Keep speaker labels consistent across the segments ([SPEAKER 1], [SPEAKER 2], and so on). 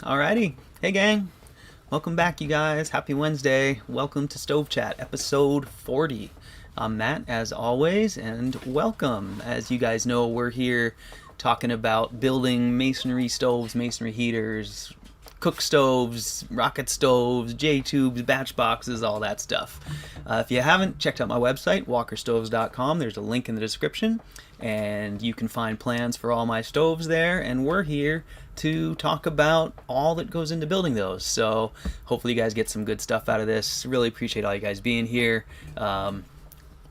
[SPEAKER 1] Alrighty. Hey gang. Welcome back, you guys. Happy Wednesday. Welcome to Stove Chat, episode 40. I'm Matt, as always, and welcome. As you guys know, we're here talking about building masonry stoves, masonry heaters, cook stoves, rocket stoves, J-tubes, batch boxes, all that stuff. If you haven't checked out my website, walkerstoves.com, there's a link in the description, and you can find plans for all my stoves there, and we're here to talk about all that goes into building those. So hopefully you guys get some good stuff out of this. Really appreciate all you guys being here.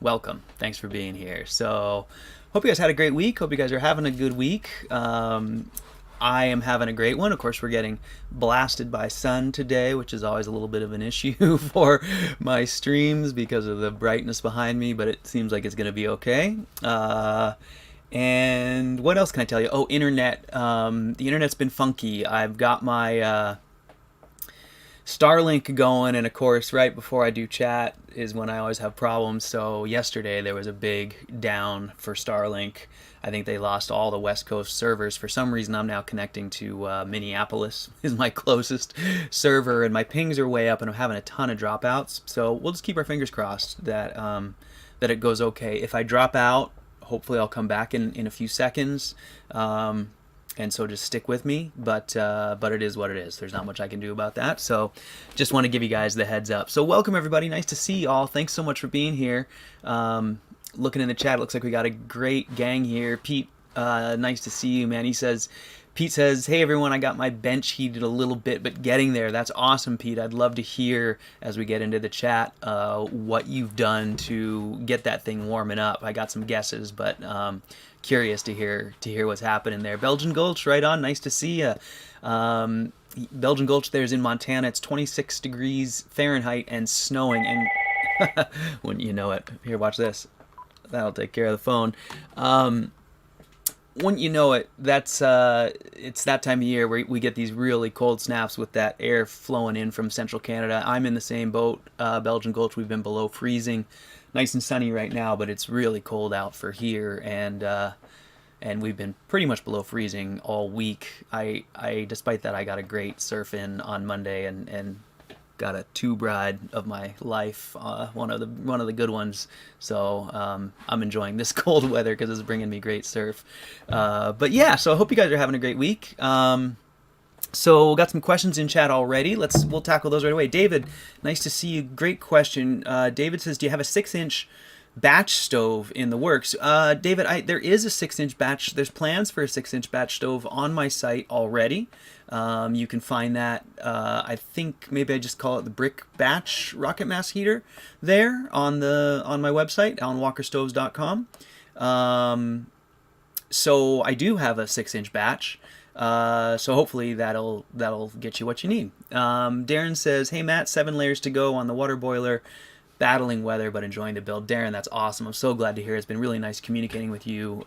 [SPEAKER 1] Welcome. Thanks for being here. So hope you guys had a great week. Hope you guys are having a good week. I am having a great one. Of course, we're getting blasted by sun today, which is always a little bit of an issue for my streams because of the brightness behind me, but it seems like it's going to be okay. And what else can I tell you? Oh, internet. The internet's been funky. I've got my Starlink going, and of course, right before I do chat is when I always have problems. So yesterday there was a big down for Starlink. I think they lost all the West Coast servers. For some reason, I'm now connecting to Minneapolis is my closest server, and my pings are way up, and I'm having a ton of dropouts. So we'll just keep our fingers crossed that that it goes okay. If I drop out, hopefully I'll come back in a few seconds. And so just stick with me, but it is what it is. There's not much I can do about that. So just want to give you guys the heads up. So welcome everybody. Nice to see you all. Thanks so much for being here. Looking in the chat, it looks like we got a great gang here. Pete, nice to see you, man. Pete says, hey everyone, I got my bench heated a little bit, but getting there. That's awesome, Pete. I'd love to hear as we get into the chat what you've done to get that thing warming up. I got some guesses, but curious to hear what's happening there. Belgian Gulch, right on. Nice to see you. Belgian Gulch there's in Montana. It's 26 degrees Fahrenheit and snowing. And wouldn't you know it? Here, watch this. That'll take care of the phone. Wouldn't you know it, that's it's that time of year where we get these really cold snaps with that air flowing in from central Canada. I'm in the same boat. Belgian Gulch, we've been below freezing. Nice and sunny right now, but it's really cold out for here, and we've been pretty much below freezing all week. I despite that, I got a great surf in on Monday and got a tube ride of my life, one of the good ones. So I'm enjoying this cold weather because it's bringing me great surf. But yeah, so I hope you guys are having a great week. So we got some questions in chat already. We'll tackle those right away. David, nice to see you. Great question. David says, do you have a 6-inch batch stove in the works? David, there is a 6-inch batch. There's plans for a 6-inch batch stove on my site already. You can find that, I think maybe I just call it the brick batch rocket mass heater there on my website, walkerstoves.com. So I do have a 6-inch batch. So hopefully that'll get you what you need. Darren says, hey Matt, 7 layers to go on the water boiler. Battling weather, but enjoying the build. Darren, that's awesome. I'm so glad to hear. It's been really nice communicating with you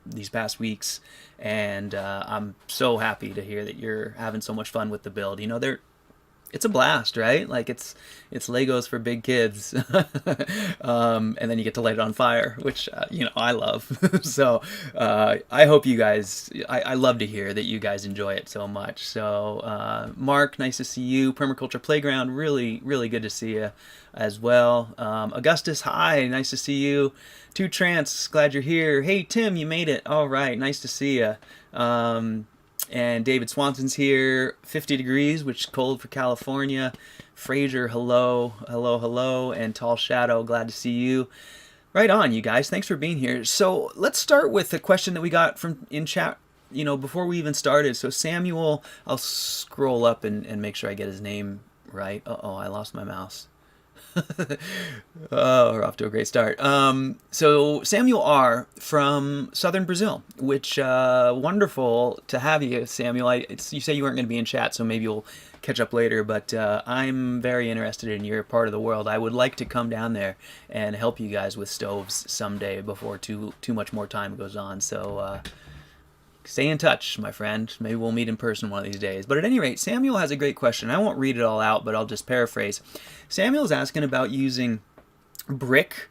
[SPEAKER 1] these past weeks, and I'm so happy to hear that you're having so much fun with the build. You know, it's a blast, right? Like it's Legos for big kids, and then you get to light it on fire, which I love. So I hope you guys. I love to hear that you guys enjoy it so much. So Mark, nice to see you. Permaculture Playground, really really good to see you as well. Augustus, hi, nice to see you. Two Trance, glad you're here. Hey Tim, you made it. All right, nice to see you. And David Swanson's here, 50 degrees, which is cold for California. Fraser, hello, hello, hello. And Tall Shadow, glad to see you. Right on, you guys. Thanks for being here. So let's start with the question that we got from in chat, before we even started. So Samuel, I'll scroll up and make sure I get his name right. Uh-oh, I lost my mouse. Oh, we're off to a great start. So Samuel R. from southern Brazil, which wonderful to have you, Samuel. You say you weren't going to be in chat, so maybe we'll catch up later, but I'm very interested in your part of the world. I would like to come down there and help you guys with stoves someday before too much more time goes on. So stay in touch, my friend. Maybe we'll meet in person one of these days. But at any rate, Samuel has a great question. I won't read it all out, but I'll just paraphrase. Samuel's asking about using brick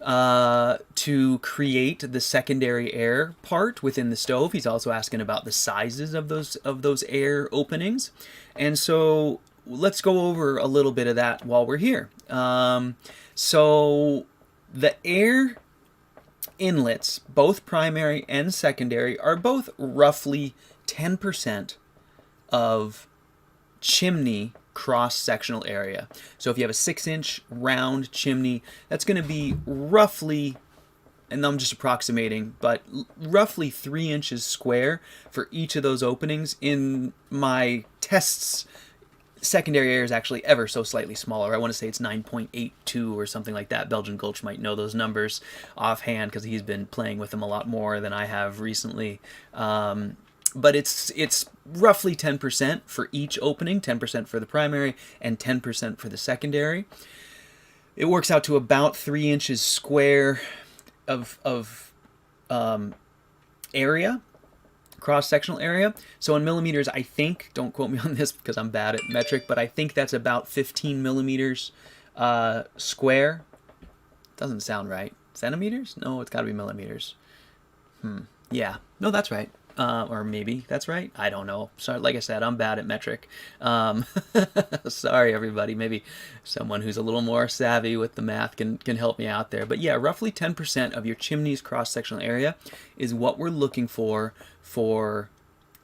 [SPEAKER 1] to create the secondary air part within the stove. He's also asking about the sizes of those air openings, and so let's go over a little bit of that while we're here. So the air inlets, both primary and secondary, are both roughly 10% of chimney cross-sectional area. So if you have a 6-inch round chimney, that's going to be roughly, and I'm just approximating, but roughly 3 inches square for each of those openings. In my tests, secondary air is actually ever so slightly smaller. I want to say it's 9.82 or something like that. Belgian Gulch might know those numbers offhand because he's been playing with them a lot more than I have recently. But it's roughly 10% for each opening, 10% for the primary and 10% for the secondary. It works out to about 3 inches square of area, cross-sectional area. So in millimeters, I think, don't quote me on this because I'm bad at metric, but I think that's about 15 millimeters square. Doesn't sound right. Centimeters? No, it's got to be millimeters. Yeah. No, that's right. Or maybe that's right. I don't know. Sorry, like I said, I'm bad at metric. Sorry, everybody. Maybe someone who's a little more savvy with the math can help me out there. But yeah, roughly 10% of your chimney's cross-sectional area is what we're looking for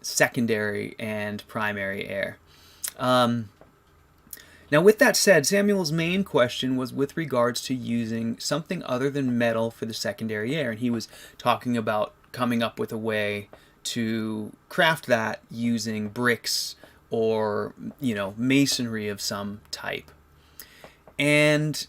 [SPEAKER 1] secondary and primary air. Now, with that said, Samuel's main question was with regards to using something other than metal for the secondary air. And he was talking about coming up with a way to craft that using bricks or, masonry of some type. And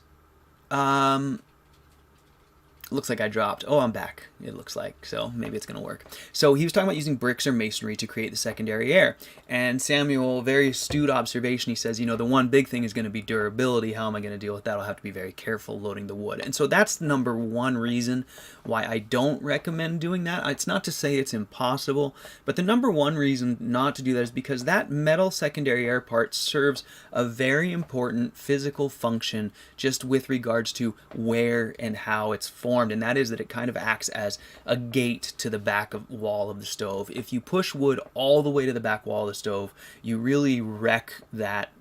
[SPEAKER 1] looks like I dropped. Oh, I'm back, it looks like. So maybe it's going to work. So he was talking about using bricks or masonry to create the secondary air. And Samuel, very astute observation, he says, the one big thing is going to be durability. How am I going to deal with that? I'll have to be very careful loading the wood. And so that's number one reason why I don't recommend doing that. It's not to say it's impossible, but the number one reason not to do that is because that metal secondary air part serves a very important physical function just with regards to where and how it's formed. And that is that it kind of acts as a gate to the back wall of the stove. If you push wood all the way to the back wall of the stove, you really wreck that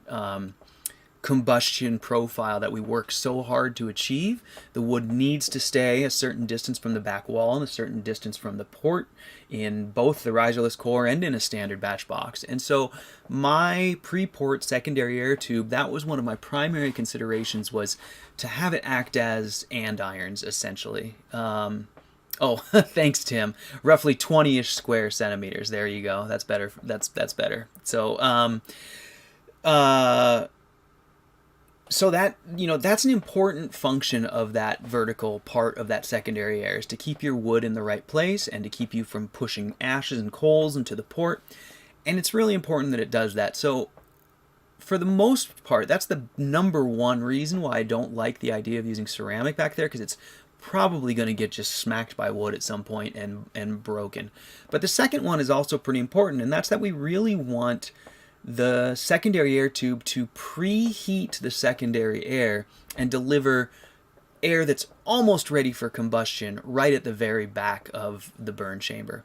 [SPEAKER 1] combustion profile that we work so hard to achieve. The wood needs to stay a certain distance from the back wall and a certain distance from the port in both the riserless core and in a standard batch box. And so my pre-port secondary air tube, that was one of my primary considerations, was to have it act as andirons, essentially. Oh, thanks, Tim. Roughly 20-ish square centimeters. There you go. That's better. That's better. So, so that, that's an important function of that vertical part of that secondary air, is to keep your wood in the right place and to keep you from pushing ashes and coals into the port. And it's really important that it does that. So for the most part, that's the number one reason why I don't like the idea of using ceramic back there, because it's probably going to get just smacked by wood at some point and broken. But the second one is also pretty important, and that's that we really want the secondary air tube to preheat the secondary air and deliver air that's almost ready for combustion right at the very back of the burn chamber.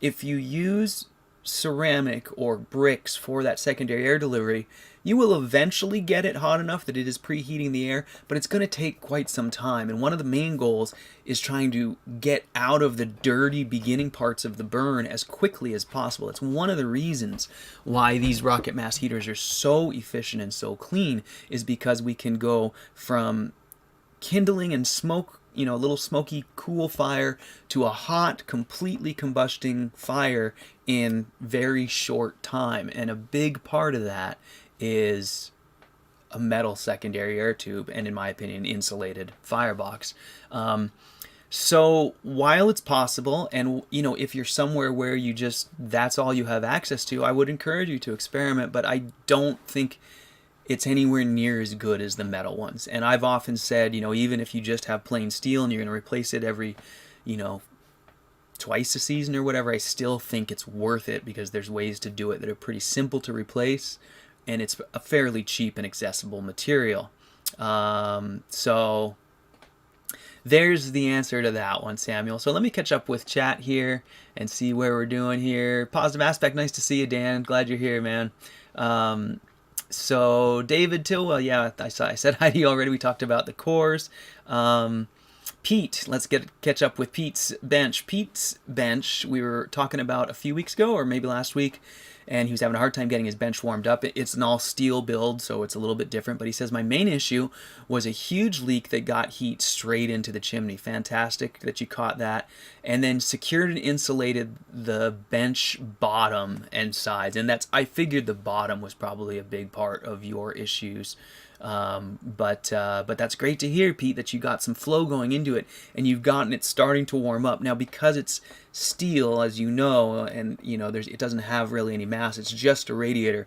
[SPEAKER 1] If you use ceramic or bricks for that secondary air delivery, you will eventually get it hot enough that it is preheating the air, but it's going to take quite some time. And one of the main goals is trying to get out of the dirty beginning parts of the burn as quickly as possible. It's one of the reasons why these rocket mass heaters are so efficient and so clean, is because we can go from kindling and smoke, a little smoky, cool fire, to a hot, completely combusting fire in very short time. And a big part of that is a metal secondary air tube, and in my opinion, insulated firebox. So while it's possible, and if you're somewhere where that's all you have access to, I would encourage you to experiment, but I don't think it's anywhere near as good as the metal ones. And I've often said, even if you just have plain steel and you're going to replace it every, twice a season or whatever, I still think it's worth it, because there's ways to do it that are pretty simple to replace, and it's a fairly cheap and accessible material. So there's the answer to that one, Samuel. So let me catch up with chat here and see where we're doing here. Positive aspect, nice to see you, Dan. Glad you're here, man. So David Tilwell, yeah, I said hi to you already. We talked about the cores. Pete, let's catch up with Pete's bench. Pete's bench, we were talking about a few weeks ago, or maybe last week, and he was having a hard time getting his bench warmed up. It's an all steel build, so it's a little bit different, but he says, my main issue was a huge leak that got heat straight into the chimney. Fantastic that you caught that. And then secured and insulated the bench bottom and sides. And I figured the bottom was probably a big part of your issues. But that's great to hear, Pete, that you got some flow going into it and you've gotten it starting to warm up. Now, because it's steel, as you know, and you know, it doesn't have really any mass, it's just a radiator,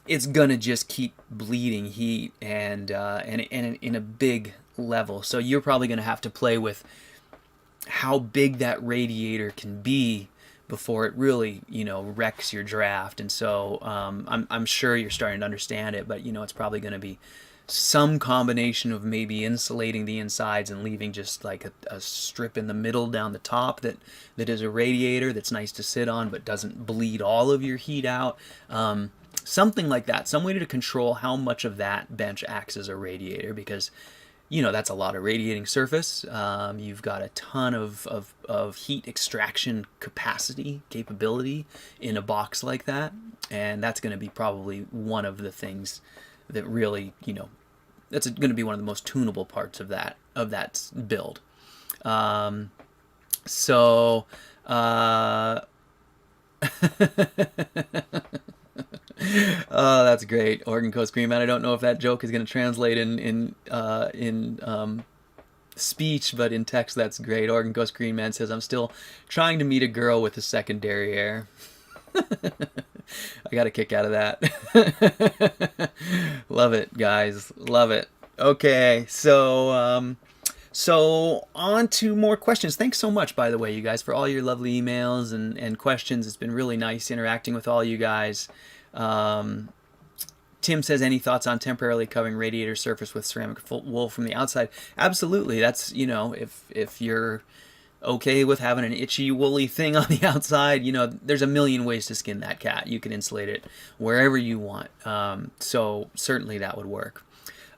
[SPEAKER 1] it's gonna just keep bleeding heat and in a big level. So you're probably gonna have to play with how big that radiator can be before it really, you know, wrecks your draft. And so I'm sure you're starting to understand it, but you know, it's probably going to be some combination of maybe insulating the insides and leaving just like a strip in the middle down the top that is a radiator that's nice to sit on but doesn't bleed all of your heat out. Something like that, some way to control how much of that bench acts as a radiator, because you know, that's a lot of radiating surface. You've got a ton of heat extraction capability in a box like that. And that's going to be probably one of the things that really, you know, that's going to be one of the most tunable parts of that build. So, oh, that's great, Oregon Coast Green Man. I don't know if that joke is going to translate in speech, but in text, that's great. Oregon Coast Green Man says, "I'm still trying to meet a girl with a secondary air." I got a kick out of that. Love it, guys. Love it. Okay, so on to more questions. Thanks so much, by the way, you guys, for all your lovely emails and questions. It's been really nice interacting with all you guys. Tim says, any thoughts on temporarily covering radiator surface with ceramic wool from the outside? Absolutely. That's, you know, if you're okay with having an itchy woolly thing on the outside, you know, there's a million ways to skin that cat. You can insulate it wherever you want. So certainly that would work.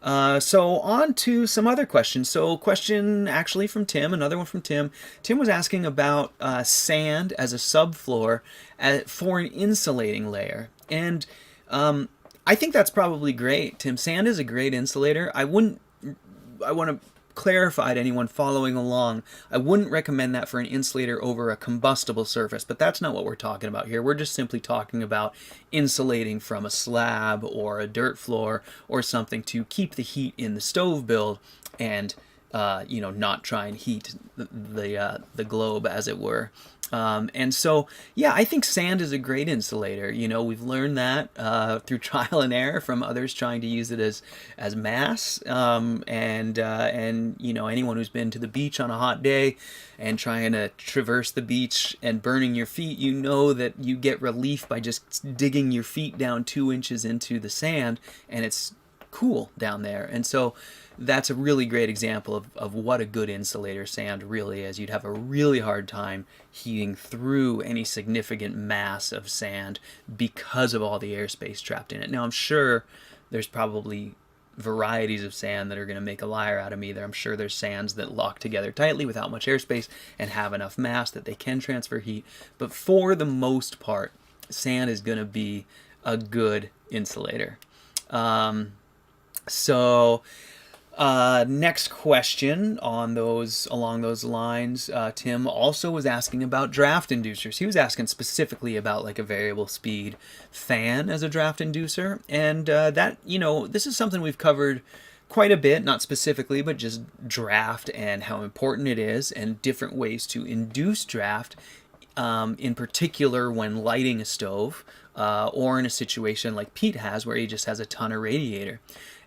[SPEAKER 1] So on to some other questions. So question actually from Tim, another one from Tim. Tim was asking about sand as a subfloor for an insulating layer. And I think that's probably great, Tim. Sand is a great insulator. I want to clarify to anyone following along, I wouldn't recommend that for an insulator over a combustible surface, but that's not what we're talking about here. We're just simply talking about insulating from a slab or a dirt floor or something to keep the heat in the stove build and you know, not try and heat the globe, as it were. And so, yeah, I think sand is a great insulator. You know, we've learned that through trial and error from others trying to use it as mass. And you know, anyone who's been to the beach on a hot day and trying to traverse the beach and burning your feet, you know that you get relief by just digging your feet down 2 inches into the sand, and it's cool down there. And so that's a really great example of what a good insulator sand really is. You'd have a really hard time heating through any significant mass of sand because of all the airspace trapped in it. Now, I'm sure there's probably varieties of sand that are going to make a liar out of me there. I'm sure there's sands that lock together tightly without much airspace and have enough mass that they can transfer heat. But for the most part, sand is going to be a good insulator. Next question along those lines, Tim also was asking about draft inducers. He was asking specifically about like a variable speed fan as a draft inducer, and that, you know, this is something we've covered quite a bit, not specifically, but just draft and how important it is and different ways to induce draft, in particular when lighting a stove or in a situation like Pete has where he just has a ton of radiator.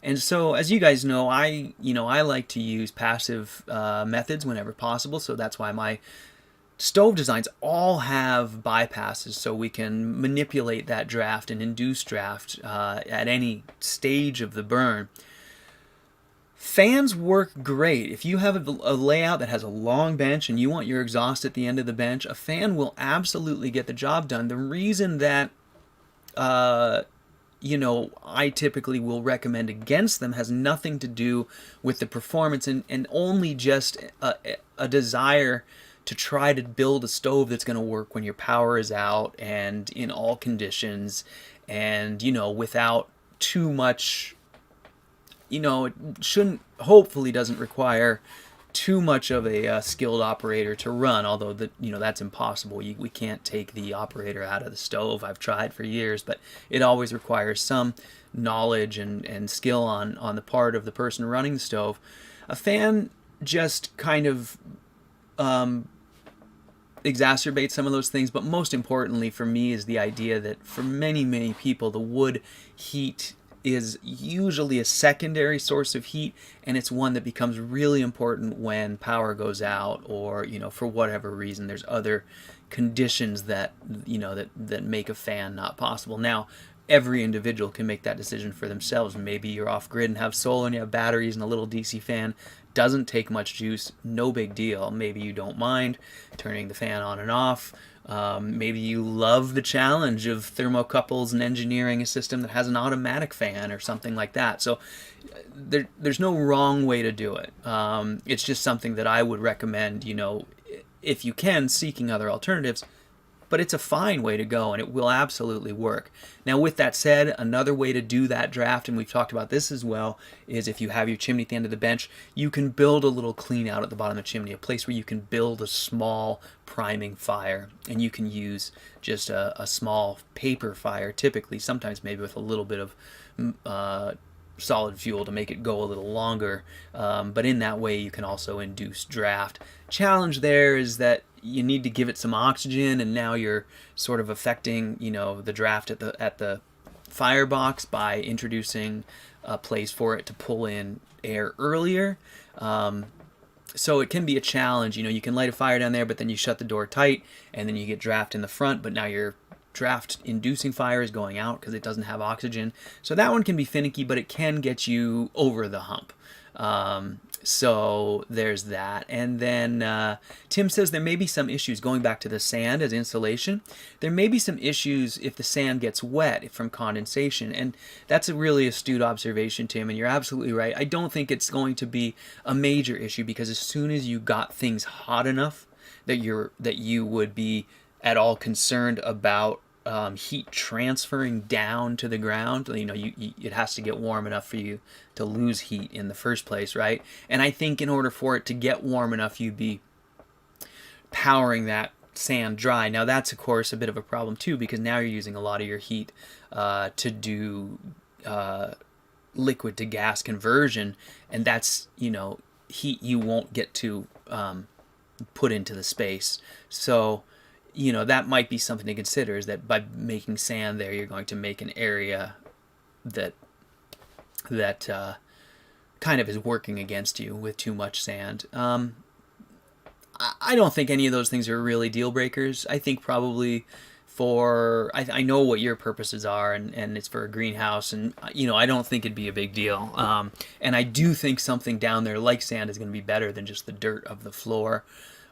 [SPEAKER 1] And so, as you guys know, I like to use passive methods whenever possible. So that's why my stove designs all have bypasses, so we can manipulate that draft and induce draft at any stage of the burn. Fans work great. If you have a layout that has a long bench and you want your exhaust at the end of the bench, a fan will absolutely get the job done. The reason that I typically will recommend against them has nothing to do with the performance and only just a desire to try to build a stove that's going to work when your power is out and in all conditions, and without too much. It shouldn't, hopefully doesn't require too much of a skilled operator to run, although that's impossible. We can't take the operator out of the stove. I've tried for years, but it always requires some knowledge and skill on the part of the person running the stove. A fan just kind of exacerbates some of those things, but most importantly for me is the idea that for many, many people, the wood heat is usually a secondary source of heat, and it's one that becomes really important when power goes out, or for whatever reason there's other conditions that that make a fan not possible. Now, every individual can make that decision for themselves. Maybe you're off grid and have solar and you have batteries and a little DC fan. Doesn't take much juice, no big deal. Maybe you don't mind turning the fan on and off. Maybe you love the challenge of thermocouples and engineering a system that has an automatic fan or something like that. So there's no wrong way to do it. It's just something that I would recommend, if you can, seeking other alternatives. But it's a fine way to go, and it will absolutely work. Now, with that said, another way to do that draft, and we've talked about this as well, is if you have your chimney at the end of the bench, you can build a little clean out at the bottom of the chimney, a place where you can build a small priming fire, and you can use just a small paper fire, typically, sometimes maybe with a little bit of solid fuel to make it go a little longer, but in that way you can also induce draft. Challenge there is that you need to give it some oxygen, and now you're sort of affecting the draft at the firebox by introducing a place for it to pull in air earlier. So it can be a challenge. You can light a fire down there, but then you shut the door tight, and then you get draft in the front, but now your draft inducing fire is going out because it doesn't have oxygen. So that one can be finicky, but it can get you over the hump. So there's that. And then Tim says there may be some issues, going back to the sand as insulation, there may be some issues if the sand gets wet from condensation. And that's a really astute observation, Tim, and you're absolutely right. I don't think it's going to be a major issue, because as soon as you got things hot enough that you would be at all concerned about heat transferring down to the ground, it has to get warm enough for you to lose heat in the first place, right? And I think in order for it to get warm enough, you'd be powering that sand dry. Now that's of course a bit of a problem too, because now you're using a lot of your heat to do liquid to gas conversion, and that's heat you won't get to put into the space. So that might be something to consider, is that by making sand there, you're going to make an area that kind of is working against you with too much sand. I don't think any of those things are really deal breakers. I think probably I know what your purposes are, and it's for a greenhouse, and I don't think it'd be a big deal. And I do think something down there like sand is going to be better than just the dirt of the floor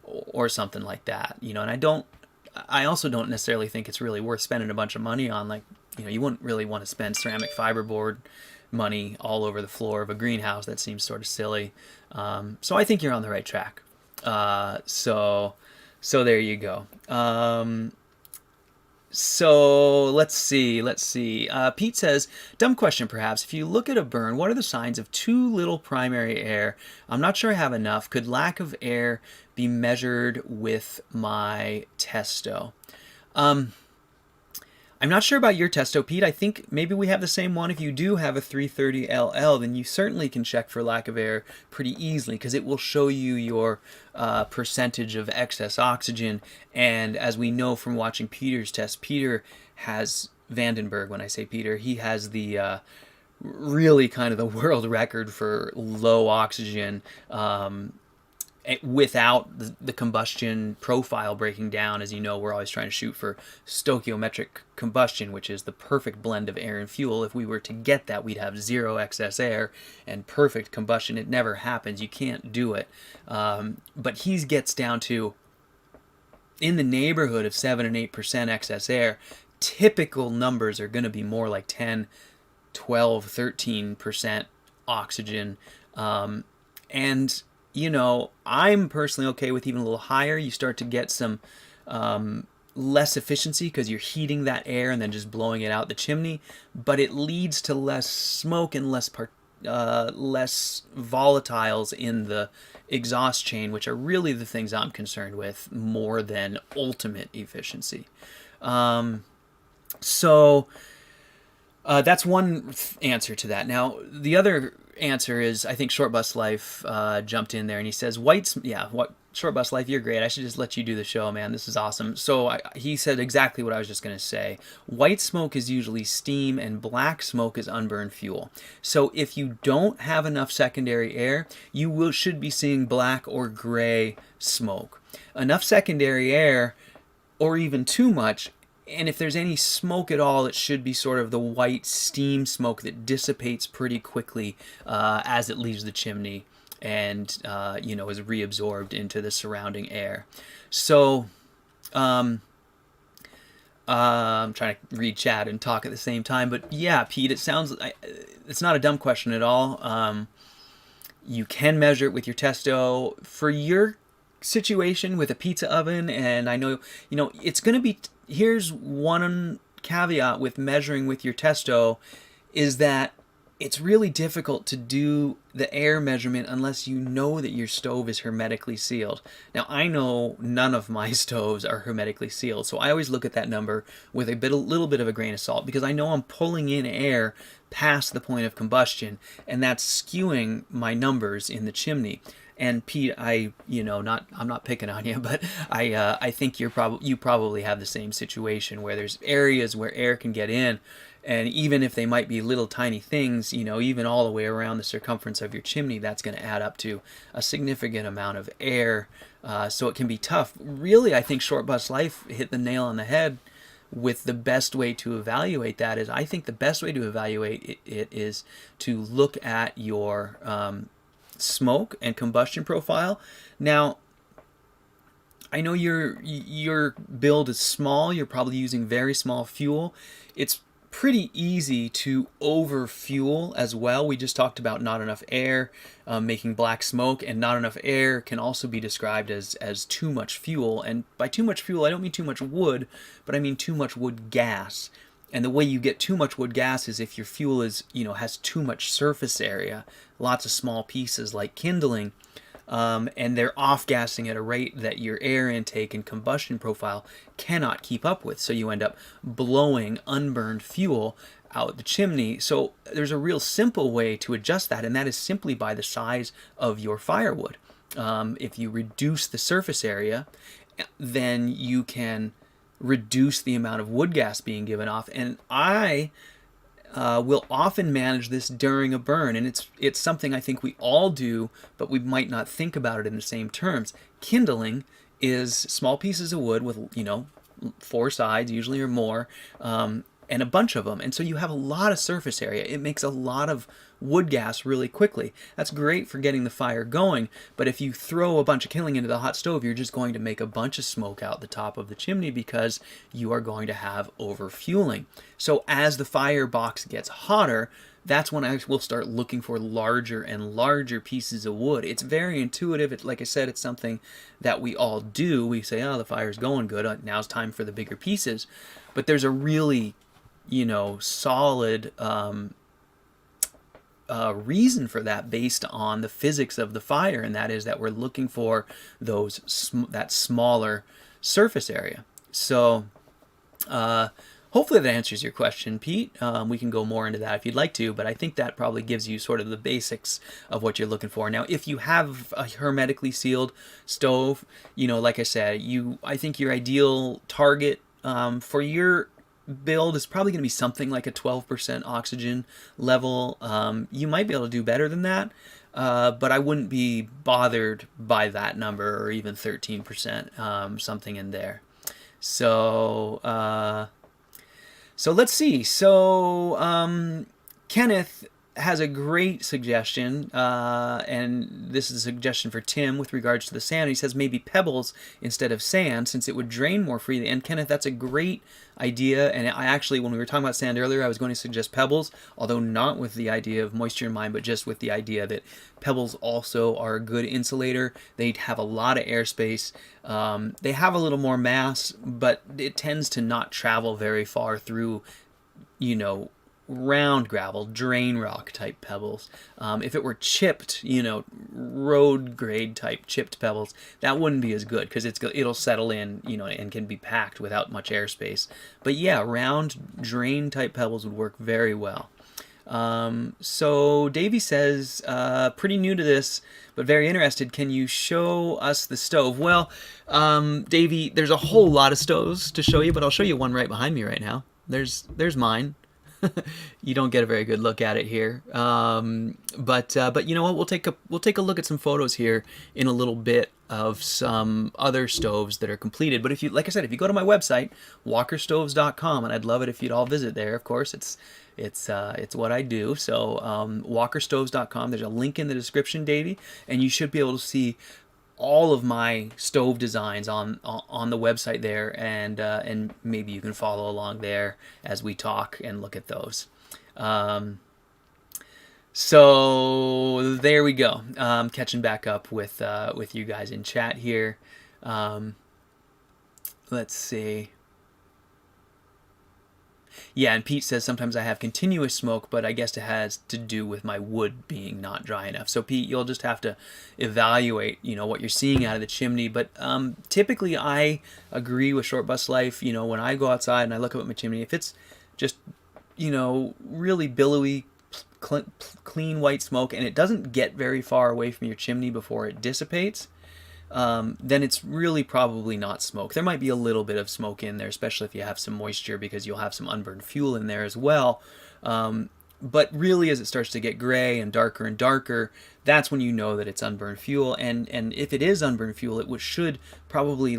[SPEAKER 1] or something like that. And I also don't necessarily think it's really worth spending a bunch of money on, you wouldn't really want to spend ceramic fiberboard money all over the floor of a greenhouse. That seems sort of silly. So I think you're on the right track. So there you go. So let's see. Pete says, dumb question perhaps. If you look at a burn, what are the signs of too little primary air? I'm not sure I have enough. Could lack of air be measured with my testo? I'm not sure about your testo, Pete. I think maybe we have the same one. If you do have a 330 LL, then you certainly can check for lack of air pretty easily, because it will show you your percentage of excess oxygen. And as we know from watching Peter's test, Peter has Vandenberg. When I say Peter, he has the really kind of the world record for low oxygen without the combustion profile breaking down. As you know, we're always trying to shoot for stoichiometric combustion, which is the perfect blend of air and fuel. If we were to get that, we'd have zero excess air and perfect combustion. It never happens. You can't do it. But he gets down to in the neighborhood of 7 and 8% excess air. Typical numbers are going to be more like 10, 12, 13% oxygen. And I'm personally okay with even a little higher. You start to get some less efficiency because you're heating that air and then just blowing it out the chimney, but it leads to less smoke and less volatiles in the exhaust chain, which are really the things I'm concerned with more than ultimate efficiency. So that's one answer to that. Now, the other answer is, I think Short Bus Life jumped in there and he says, Short Bus Life, you're great. I should just let you do the show, man. This is awesome. So he said exactly what I was just going to say. White smoke is usually steam and black smoke is unburned fuel. So if you don't have enough secondary air, you should be seeing black or gray smoke. Enough secondary air, or even too much, and if there's any smoke at all, it should be sort of the white steam smoke that dissipates pretty quickly as it leaves the chimney and is reabsorbed into the surrounding air. So I'm trying to read chat and talk at the same time, but yeah, Pete, it's not a dumb question at all. You can measure it with your testo. For your situation with a pizza oven, and I know it's going to be. Here's one caveat with measuring with your testo, is that it's really difficult to do the air measurement unless you know that your stove is hermetically sealed. Now, I know none of my stoves are hermetically sealed, so I always look at that number with a little bit of a grain of salt, because I know I'm pulling in air past the point of combustion, and that's skewing my numbers in the chimney. And Pete, I'm not picking on you, but I think you probably have the same situation where there's areas where air can get in, and even if they might be little tiny things, even all the way around the circumference of your chimney, that's going to add up to a significant amount of air. So it can be tough. Really, I think Short Bus Life hit the nail on the head with the best way to evaluate that. I think the best way to evaluate it is to look at your smoke and combustion profile. Now, I know your build is small. You're probably using very small fuel. It's pretty easy to over fuel as well. We just talked about not enough air making black smoke, and not enough air can also be described as too much fuel. And by too much fuel, I don't mean too much wood, but I mean too much wood gas. And the way you get too much wood gas is if your fuel has too much surface area, lots of small pieces like kindling, and they're off-gassing at a rate that your air intake and combustion profile cannot keep up with. So you end up blowing unburned fuel out the chimney. So there's a real simple way to adjust that, and that is simply by the size of your firewood. If you reduce the surface area, then you can reduce the amount of wood gas being given off. And I will often manage this during a burn, and it's something I think we all do, but we might not think about it in the same terms. Kindling is small pieces of wood with 4 sides usually or more, and a bunch of them, and so you have a lot of surface area. It makes a lot of wood gas really quickly. That's great for getting the fire going, but if you throw a bunch of kindling into the hot stove, you're just going to make a bunch of smoke out the top of the chimney because you are going to have overfueling. So as the firebox gets hotter, that's when I will start looking for larger and larger pieces of wood. It's very intuitive. Like I said, it's something that we all do. We say, oh, the fire's going good. Now it's time for the bigger pieces. But there's a really solid reason for that based on the physics of the fire, and that is that we're looking for that smaller surface area. So hopefully that answers your question, Pete. We can go more into that if you'd like to, but I think that probably gives you sort of the basics of what you're looking for. Now, if you have a hermetically sealed stove, like I said, I think your ideal target for your build is probably going to be something like a 12% oxygen level. You might be able to do better than that, but I wouldn't be bothered by that number, or even 13%, something in there. So so let's see. So Kenneth has a great suggestion, and this is a suggestion for Tim with regards to the sand. He says maybe pebbles instead of sand, since it would drain more freely. And Kenneth, that's a great idea. And I actually, when we were talking about sand earlier, I was going to suggest pebbles, although not with the idea of moisture in mind, but just with the idea that pebbles also are a good insulator. They have a lot of airspace. They have a little more mass, but it tends to not travel very far through, round gravel, drain rock type pebbles. If it were chipped, road grade type chipped pebbles, that wouldn't be as good, because it'll settle in, and can be packed without much airspace. But yeah, round drain type pebbles would work very well. So Davey says, pretty new to this, but very interested. Can you show us the stove? Well, Davey, there's a whole lot of stoves to show you, but I'll show you one right behind me right now. There's mine. You don't get a very good look at it here, but you know what? We'll take a look at some photos here in a little bit of some other stoves that are completed. But if you, like I said, if you go to my website, walkerstoves.com, and I'd love it if you'd all visit there. Of course, it's what I do. So walkerstoves.com. There's a link in the description, Davey, and you should be able to see all of my stove designs on the website there, and maybe you can follow along there as we talk and look at those. So there we go. Catching back up with you guys in chat here. Let's see. Yeah, and Pete says sometimes I have continuous smoke, but I guess it has to do with my wood being not dry enough. So Pete, you'll just have to evaluate, what you're seeing out of the chimney. But typically I agree with Short Bus Life. When I go outside and I look up at my chimney, if it's just, really billowy, clean white smoke, and it doesn't get very far away from your chimney before it dissipates, then it's really probably not smoke. There might be a little bit of smoke in there, especially if you have some moisture, because you'll have some unburned fuel in there as well. But really, as it starts to get gray and darker, that's when you know that it's unburned fuel. And if it is unburned fuel, it should probably,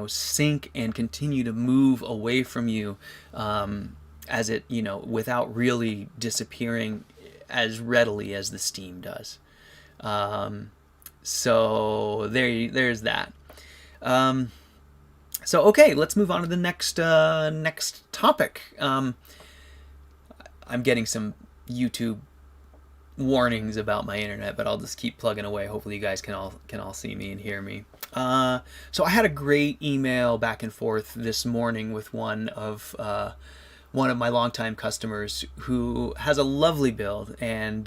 [SPEAKER 1] sink and continue to move away from you, as it, without really disappearing as readily as the steam does. So there's that. So okay, let's move on to the next topic. I'm getting some YouTube warnings about my internet, but I'll just keep plugging away. Hopefully you guys can all see me and hear me. So I had a great email back and forth this morning with one of my longtime customers who has a lovely build, and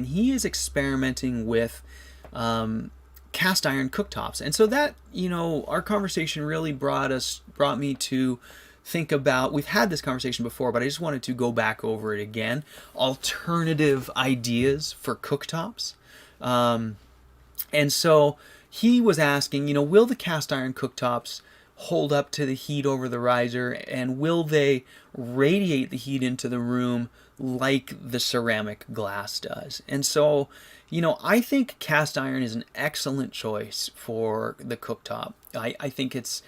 [SPEAKER 1] he is experimenting with cast iron cooktops. And so that, our conversation really brought me to think about, we've had this conversation before, but I just wanted to go back over it again, alternative ideas for cooktops. And so he was asking, will the cast iron cooktops hold up to the heat over the riser, and will they radiate the heat into the room like the ceramic glass does? And so, I think cast iron is an excellent choice for the cooktop. I think it's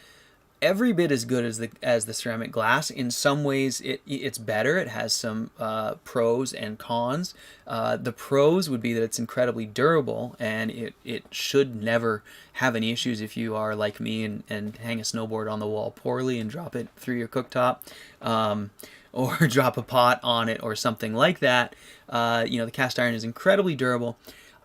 [SPEAKER 1] every bit as good as the ceramic glass. In some ways, it's better. It has some pros and cons. The pros would be that it's incredibly durable, and it should never have any issues if you are like me and hang a snowboard on the wall poorly and drop it through your cooktop, or drop a pot on it or something like that. The cast iron is incredibly durable.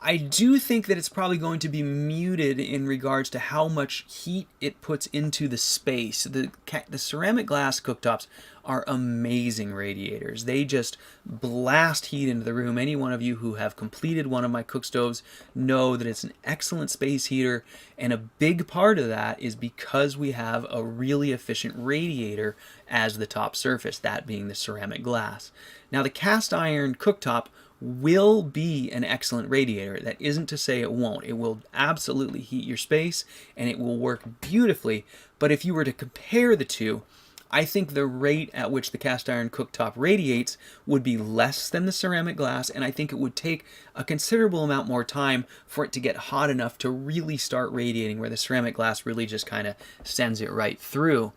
[SPEAKER 1] I do think that it's probably going to be muted in regards to how much heat it puts into the space. The ceramic glass cooktops are amazing radiators. They just blast heat into the room. Any one of you who have completed one of my cook stoves know that it's an excellent space heater, and a big part of that is because we have a really efficient radiator as the top surface, that being the ceramic glass. Now, the cast iron cooktop will be an excellent radiator. That isn't to say it won't. It will absolutely heat your space, and it will work beautifully. But if you were to compare the two, I think the rate at which the cast iron cooktop radiates would be less than the ceramic glass, and I think it would take a considerable amount more time for it to get hot enough to really start radiating, where the ceramic glass really just kind of sends it right through.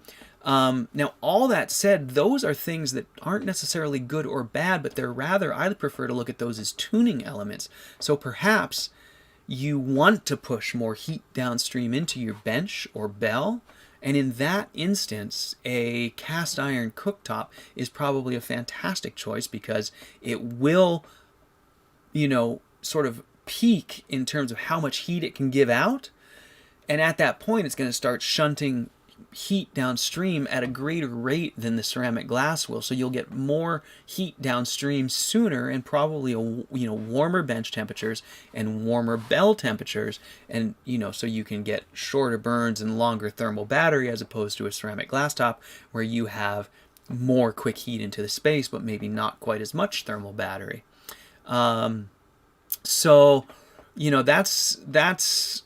[SPEAKER 1] Now, all that said, those are things that aren't necessarily good or bad, but they're rather, I prefer to look at those as tuning elements. So perhaps you want to push more heat downstream into your bench or bell, and in that instance, a cast iron cooktop is probably a fantastic choice, because it will, sort of peak in terms of how much heat it can give out. And at that point, it's going to start shunting heat downstream at a greater rate than the ceramic glass will. So you'll get more heat downstream sooner, and probably warmer bench temperatures and warmer bell temperatures, and so you can get shorter burns and longer thermal battery, as opposed to a ceramic glass top where you have more quick heat into the space but maybe not quite as much thermal battery. So that's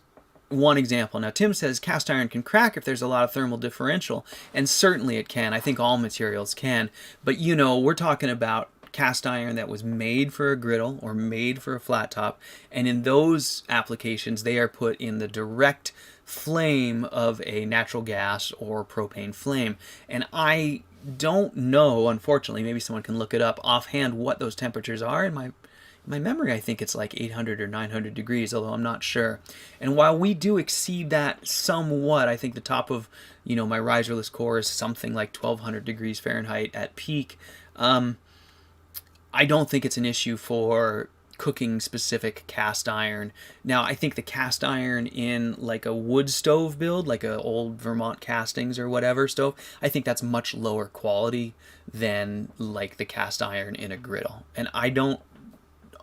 [SPEAKER 1] one example. Now, Tim says cast iron can crack if there's a lot of thermal differential, and certainly it can. I think all materials can, but we're talking about cast iron that was made for a griddle or made for a flat top, and in those applications they are put in the direct flame of a natural gas or propane flame. And I don't know, unfortunately, maybe someone can look it up offhand, what those temperatures are. In my memory, I think it's like 800 or 900 degrees, although I'm not sure. And while we do exceed that somewhat, I think the top of my riserless core is something like 1200 degrees Fahrenheit at peak. I don't think it's an issue for cooking specific cast iron. Now, I think the cast iron in like a wood stove build, like a old Vermont castings or whatever stove, I think that's much lower quality than like the cast iron in a griddle. And I don't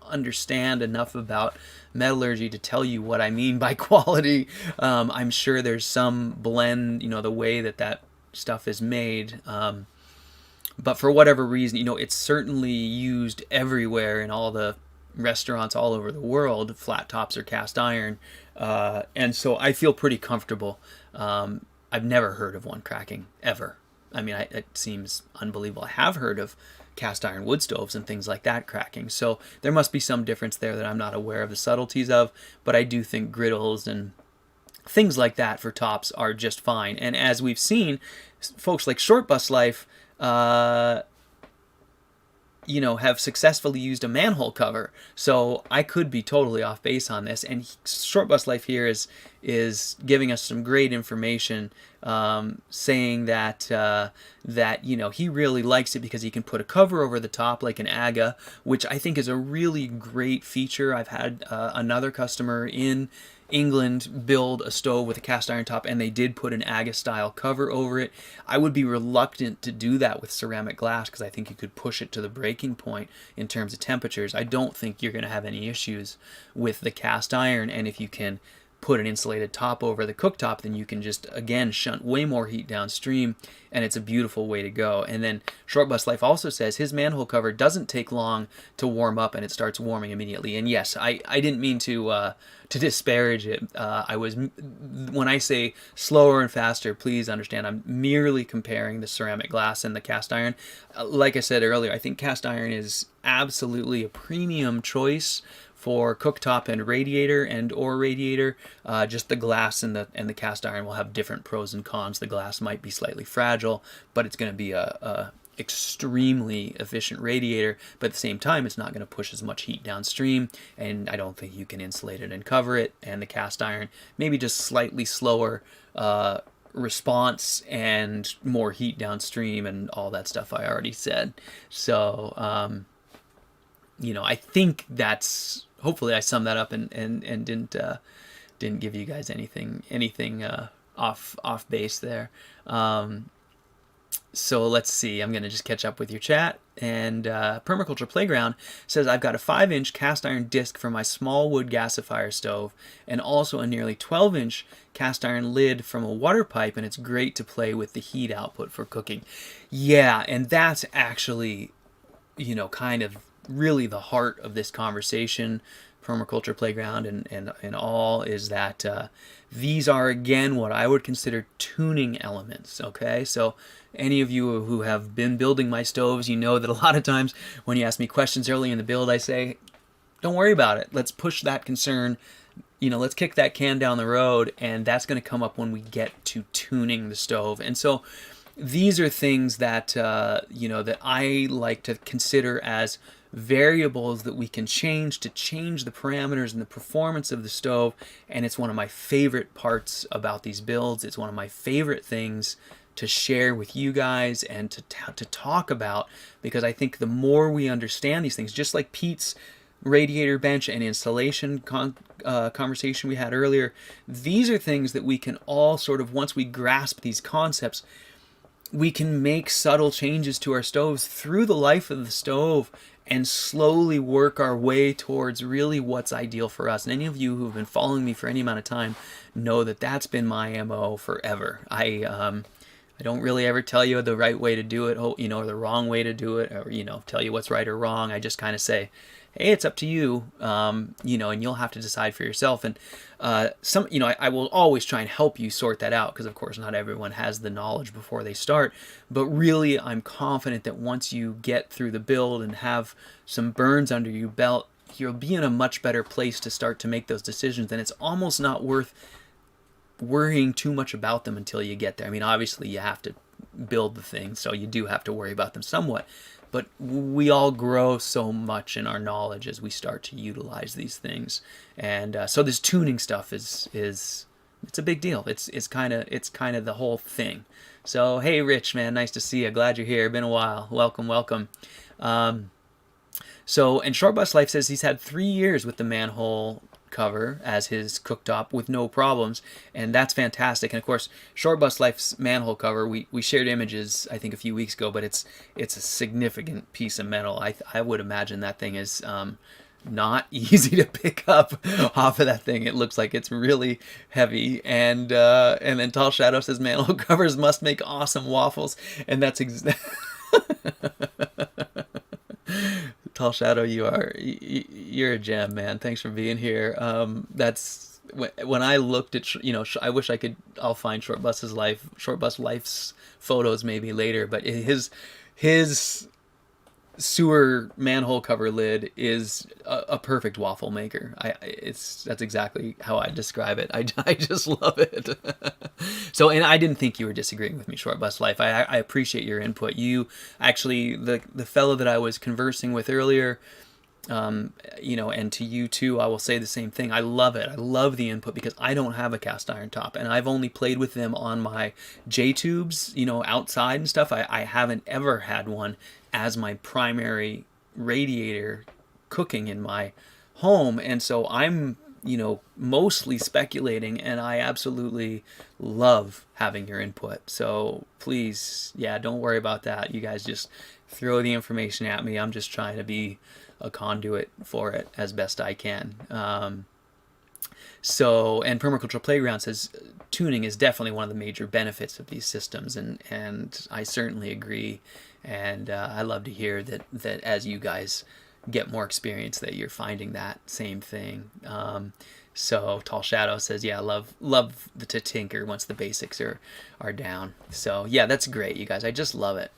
[SPEAKER 1] understand enough about metallurgy to tell you what I mean by quality. I'm sure there's some blend, the way that stuff is made. But for whatever reason, it's certainly used everywhere in all the restaurants all over the world, flat tops or cast iron. And so I feel pretty comfortable. I've never heard of one cracking, ever. I mean, it seems unbelievable. I have heard of cast iron wood stoves and things like that cracking. So there must be some difference there that I'm not aware of the subtleties of, but I do think griddles and things like that for tops are just fine. And as we've seen, folks like Short Bus Life, have successfully used a manhole cover. So I could be totally off base on this. And Short Bus Life here is giving us some great information, saying that he really likes it because he can put a cover over the top like an AGA, which I think is a really great feature. I've had another customer in England build a stove with a cast iron top, and they did put an AGA style cover over it. I would be reluctant to do that with ceramic glass because I think you could push it to the breaking point in terms of temperatures. I don't think you're going to have any issues with the cast iron, and if you can put an insulated top over the cooktop, then you can just, again, shunt way more heat downstream, and it's a beautiful way to go. And then Short Bus Life also says his manhole cover doesn't take long to warm up, and it starts warming immediately. And yes, I didn't mean to disparage it. When I say slower and faster, please understand I'm merely comparing the ceramic glass and the cast iron. Like I said earlier, I think cast iron is absolutely a premium choice for cooktop and radiator. Just the glass and the cast iron will have different pros and cons. The glass might be slightly fragile, but it's going to be a extremely efficient radiator, but at the same time it's not going to push as much heat downstream, and I don't think you can insulate it and cover it. And the cast iron, maybe just slightly slower response and more heat downstream and all that stuff I already said. So I think that's, hopefully I summed that up and didn't give you guys anything off base there. So let's see. I'm going to just catch up with your chat. And Permaculture Playground says, I've got a 5-inch cast iron disc for my small wood gasifier stove, and also a nearly 12-inch cast iron lid from a water pipe, and it's great to play with the heat output for cooking. Yeah, and that's actually, kind of really the heart of this conversation, Permaculture Playground and all, is that these are, again, what I would consider tuning elements, okay? So any of you who have been building my stoves, you know that a lot of times when you ask me questions early in the build, I say, don't worry about it. Let's push that concern, let's kick that can down the road, and that's going to come up when we get to tuning the stove. And so these are things that, that I like to consider as variables that we can change to change the parameters and the performance of the stove. And it's one of my favorite parts about these builds. It's one of my favorite things to share with you guys and to talk about, because I think the more we understand these things, just like Pete's radiator bench and installation conversation we had earlier, these are things that we can all sort of, once we grasp these concepts, we can make subtle changes to our stoves through the life of the stove and slowly work our way towards really what's ideal for us. And any of you who have been following me for any amount of time know that that's been my MO forever. I don't really ever tell you the right way to do it, or the wrong way to do it, or tell you what's right or wrong. I just kind of say, hey, it's up to you, and you'll have to decide for yourself. And I will always try and help you sort that out, because of course not everyone has the knowledge before they start. But really, I'm confident that once you get through the build and have some burns under your belt, you'll be in a much better place to start to make those decisions. And it's almost not worth worrying too much about them until you get there. I mean, obviously you have to build the thing, so you do have to worry about them somewhat. But we all grow so much in our knowledge as we start to utilize these things, and so this tuning stuff is it's a big deal. It's kind of the whole thing. So hey, Rich, man, nice to see you. Glad you're here. Been a while. Welcome. So, and Short Bus Life says he's had 3 years with the manhole cover as his cooktop with no problems, and that's fantastic. And of course, Short Bus Life's manhole cover, we shared images I think a few weeks ago, but it's a significant piece of metal. I would imagine that thing is not easy to pick up off of that thing. It looks like it's really heavy. And then Tall Shadow says manhole covers must make awesome waffles, and that's Tall Shadow, you're a gem, man. Thanks for being here. That's when I looked at, I wish I'll find Short Bus Life's photos maybe later, but his sewer manhole cover lid is a perfect waffle maker. That's exactly how I describe it. I just love it. So, and I didn't think you were disagreeing with me, Short Bus Life. I appreciate your input. You actually, the fellow that I was conversing with earlier, and to you too, I will say the same thing. I love it. I love the input because I don't have a cast iron top, and I've only played with them on my J tubes, outside and stuff. I haven't ever had one as my primary radiator cooking in my home, and so I'm mostly speculating, and I absolutely love having your input. So please, don't worry about that. You guys just throw the information at me. I'm just trying to be a conduit for it as best I can. So, and Permaculture Playground says tuning is definitely one of the major benefits of these systems, and I certainly agree. And I love to hear that as you guys get more experience, that you're finding that same thing. So Tall Shadow says, love to tinker once the basics are down. So yeah, that's great, you guys. I just love it.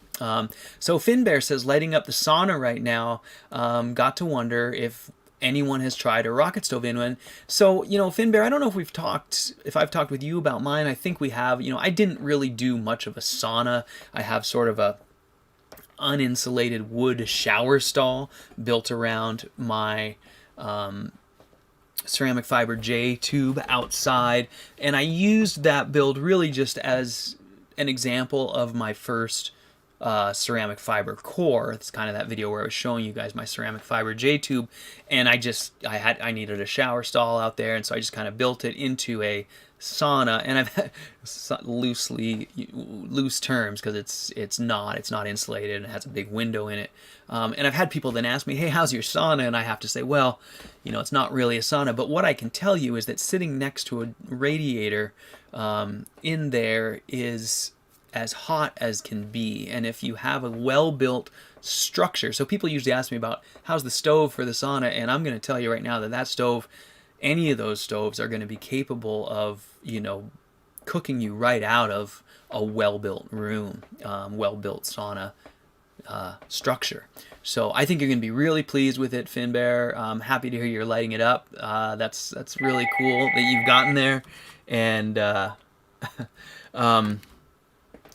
[SPEAKER 1] So Finbear says, lighting up the sauna right now. Got to wonder if anyone has tried a rocket stove in one. So, Finbear, I don't know if I've talked with you about mine. I think we have. I didn't really do much of a sauna. I have sort of a uninsulated wood shower stall built around my ceramic fiber J tube outside, and I used that build really just as an example of my first ceramic fiber core. It's kind of that video where I was showing you guys my ceramic fiber J tube, and I needed a shower stall out there, and so I just kind of built it into a sauna. And I've had loose terms because it's not insulated and it has a big window in it. And I've had people then ask me, hey, how's your sauna? And I have to say, well, it's not really a sauna, but what I can tell you is that sitting next to a radiator in there is as hot as can be. And if you have a well-built structure. So people usually ask me about how's the stove for the sauna, and I'm going to tell you right now that stove, any of those stoves are going to be capable of, cooking you right out of a well-built room, well-built sauna structure. So I think you're going to be really pleased with it, Finbear. I'm happy to hear you're lighting it up. That's really cool that you've gotten there, and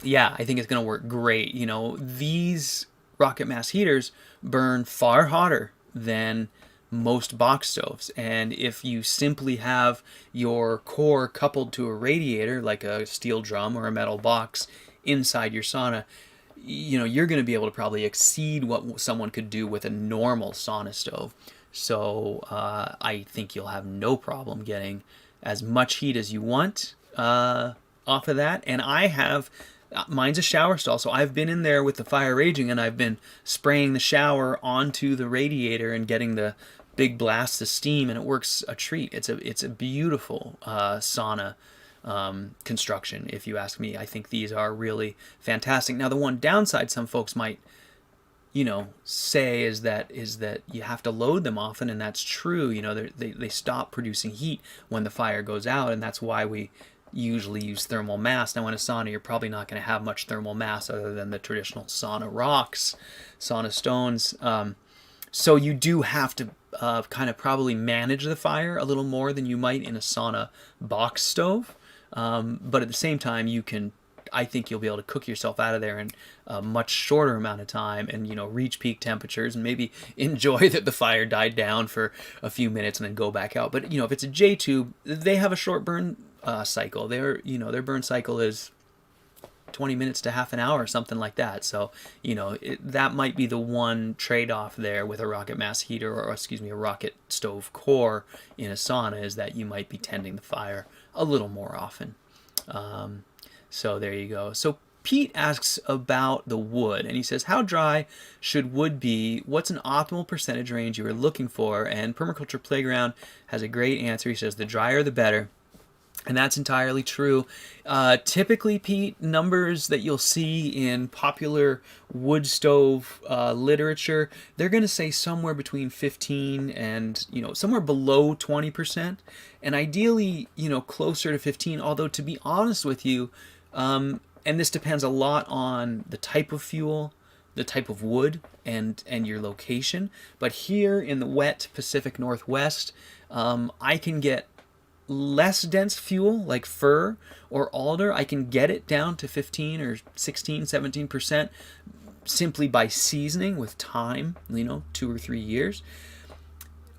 [SPEAKER 1] yeah, I think it's going to work great. These rocket mass heaters burn far hotter than most box stoves, and if you simply have your core coupled to a radiator like a steel drum or a metal box inside your sauna, you're going to be able to probably exceed what someone could do with a normal sauna stove. So I think you'll have no problem getting as much heat as you want off of that. And mine's a shower stall, so I've been in there with the fire raging, and I've been spraying the shower onto the radiator and getting the big blasts of steam, and it works a treat. It's a beautiful sauna construction, if you ask me. I think these are really fantastic. Now, the one downside some folks might, say is that you have to load them often, and that's true. They stop producing heat when the fire goes out, and that's why we usually use thermal mass. Now, in a sauna, you're probably not going to have much thermal mass other than the traditional sauna rocks, sauna stones. So you do have to kind of probably manage the fire a little more than you might in a sauna box stove. But at the same time, I think you'll be able to cook yourself out of there in a much shorter amount of time, and reach peak temperatures, and maybe enjoy that the fire died down for a few minutes and then go back out. But if it's a J tube, they have a short burn cycle. Their burn cycle is 20 minutes to half an hour or something like that. So that might be the one trade-off there with a rocket mass heater, or a rocket stove core in a sauna, is that you might be tending the fire a little more often. So there you go. So Pete asks about the wood, and he says, how dry should wood be? What's an optimal percentage range you are looking for? And Permaculture Playground has a great answer. He says the drier the better. And that's entirely true. Typically, Pete, numbers that you'll see in popular wood stove literature, they're going to say somewhere between 15 and, somewhere below 20%. And ideally, closer to 15, although to be honest with you, and this depends a lot on the type of fuel, the type of wood, and your location. But here in the wet Pacific Northwest, I can get less dense fuel like fir or alder. I can get it down to 15 or 16, 17% simply by seasoning with time, 2 or 3 years.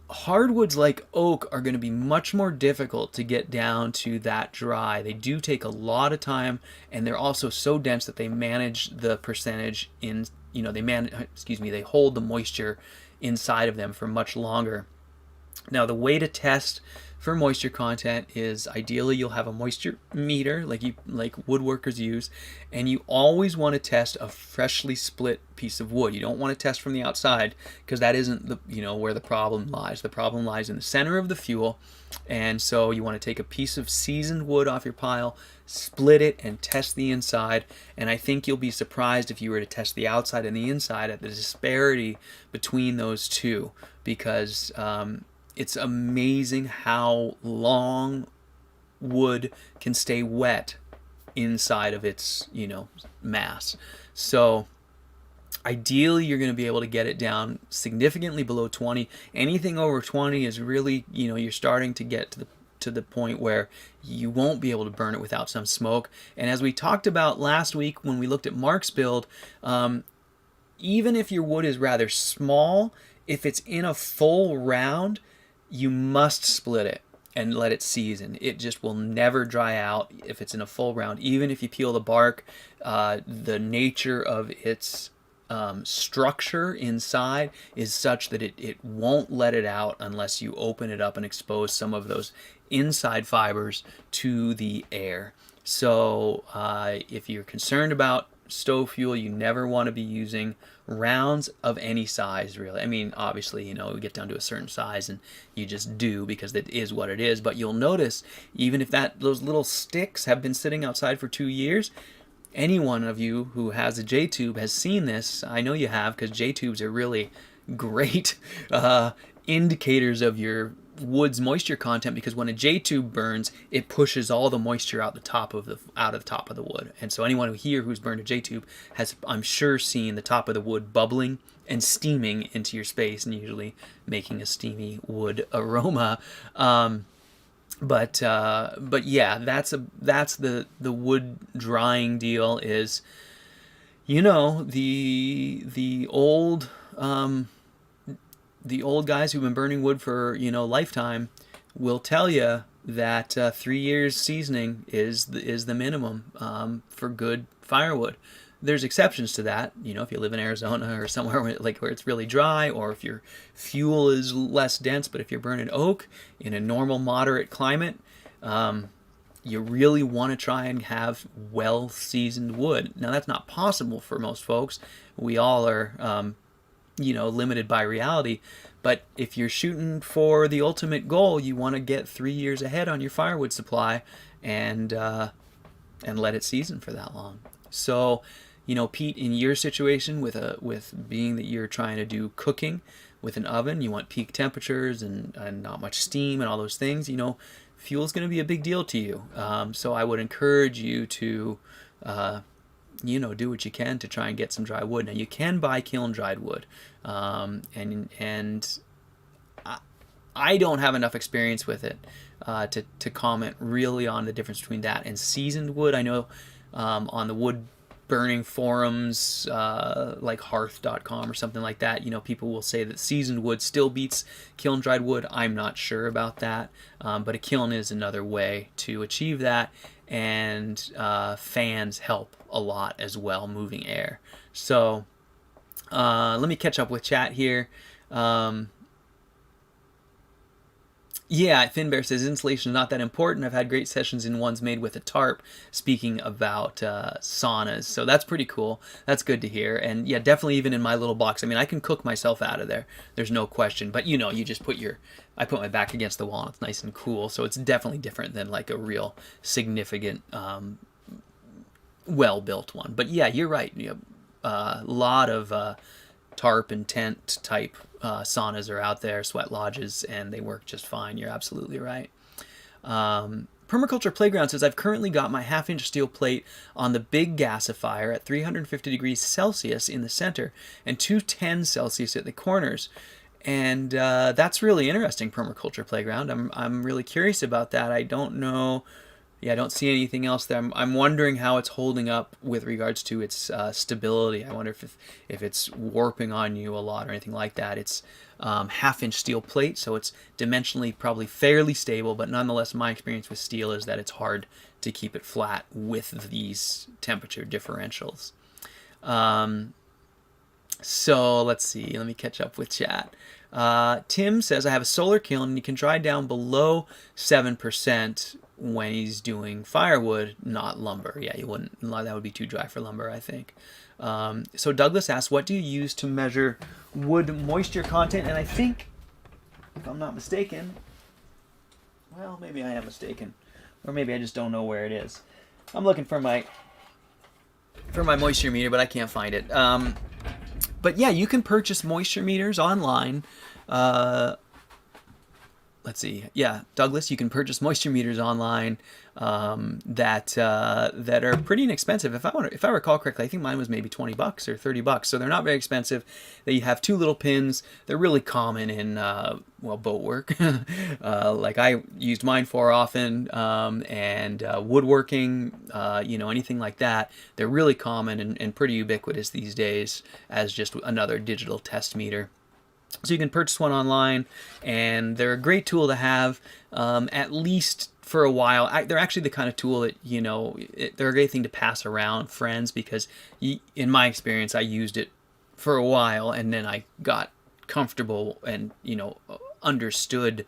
[SPEAKER 1] Hardwoods like oak are going to be much more difficult to get down to that dry. They do take a lot of time, and they're also so dense that they manage the percentage they hold the moisture inside of them for much longer. Now, the way to test for moisture content is ideally you'll have a moisture meter like woodworkers use, and you always want to test a freshly split piece of wood. You don't want to test from the outside, because that isn't where the problem lies. The problem lies in the center of the fuel, and so you want to take a piece of seasoned wood off your pile, split it, and test the inside. And I think you'll be surprised if you were to test the outside and the inside at the disparity between those two, because it's amazing how long wood can stay wet inside of its, mass. So ideally, you're going to be able to get it down significantly below 20. Anything over 20 is really, you're starting to get to the point where you won't be able to burn it without some smoke. And as we talked about last week when we looked at Mark's build, even if your wood is rather small, if it's in a full round, you must split it and let it season. It just will never dry out if it's in a full round. Even if you peel the bark, the nature of its structure inside is such that it won't let it out unless you open it up and expose some of those inside fibers to the air. So if you're concerned about stove fuel, you never want to be using rounds of any size, really. I mean, obviously, we get down to a certain size and you just do, because it is what it is. But you'll notice, even if those little sticks have been sitting outside for 2 years, any one of you who has a J-tube has seen this. I know you have, because J-tubes are really great indicators of your wood's moisture content, because when a J-tube burns, it pushes all the moisture out the top of the wood. And so anyone here who's burned a J-tube has, I'm sure, seen the top of the wood bubbling and steaming into your space, and usually making a steamy wood aroma. But yeah, that's the wood drying deal. Is, the old guys who've been burning wood for lifetime will tell you that 3 years seasoning is the minimum for good firewood. There's exceptions to that, if you live in Arizona or somewhere where it's really dry, or if your fuel is less dense. But if you're burning oak in a normal, moderate climate, you really want to try and have well-seasoned wood. Now, that's not possible for most folks. We all are, limited by reality. But if you're shooting for the ultimate goal, you want to get 3 years ahead on your firewood supply, and let it season for that long. So, Pete, in your situation with being that you're trying to do cooking with an oven, you want peak temperatures and not much steam and all those things. Fuel's going to be a big deal to you. So I would encourage you to, do what you can to try and get some dry wood. Now, you can buy kiln dried wood, and I don't have enough experience with it to comment really on the difference between that and seasoned wood. I know on the wood burning forums like hearth.com or something like that, people will say that seasoned wood still beats kiln dried wood. I'm not sure about that, but a kiln is another way to achieve that, and fans help a lot as well, moving air. So let me catch up with chat here. Yeah, Finbear says insulation is not that important. I've had great sessions in ones made with a tarp, speaking about saunas. So that's pretty cool. That's good to hear. And yeah, definitely even in my little box. I mean, I can cook myself out of there. There's no question. But you just I put my back against the wall and it's nice and cool. So it's definitely different than like a real significant, well-built one. But yeah, you're right. A lot of tarp and tent type saunas are out there, sweat lodges, and they work just fine. You're absolutely right. Permaculture Playground says, I've currently got my half-inch steel plate on the big gasifier at 350 degrees Celsius in the center and 210 Celsius at the corners. And that's really interesting, Permaculture Playground. I'm really curious about that. I don't know. Yeah, I don't see anything else there. I'm wondering how it's holding up with regards to its stability. I wonder if it's warping on you a lot or anything like that. It's half-inch steel plate, so it's dimensionally probably fairly stable, but nonetheless, my experience with steel is that it's hard to keep it flat with these temperature differentials. So let's see. Let me catch up with chat. Tim says, I have a solar kiln and you can dry down below 7% when he's doing firewood, not lumber. Yeah, you wouldn't. That would be too dry for lumber, I think. So Douglas asks, what do you use to measure wood moisture content? And I think, if I'm not mistaken, well, maybe I am mistaken, or maybe I just don't know where it is. I'm looking for my moisture meter, but I can't find it. But yeah, you can purchase moisture meters online. Let's see. Yeah, Douglas, you can purchase moisture meters online that are pretty inexpensive. If I recall correctly, I think mine was maybe $20 or $30. So they're not very expensive. They have two little pins. They're really common in boat work, like I used mine for often, and woodworking, anything like that. They're really common and pretty ubiquitous these days as just another digital test meter. So you can purchase one online, and they're a great tool to have, at least for a while. They're actually the kind of tool that, they're a great thing to pass around friends, because in my experience, I used it for a while, and then I got comfortable and, understood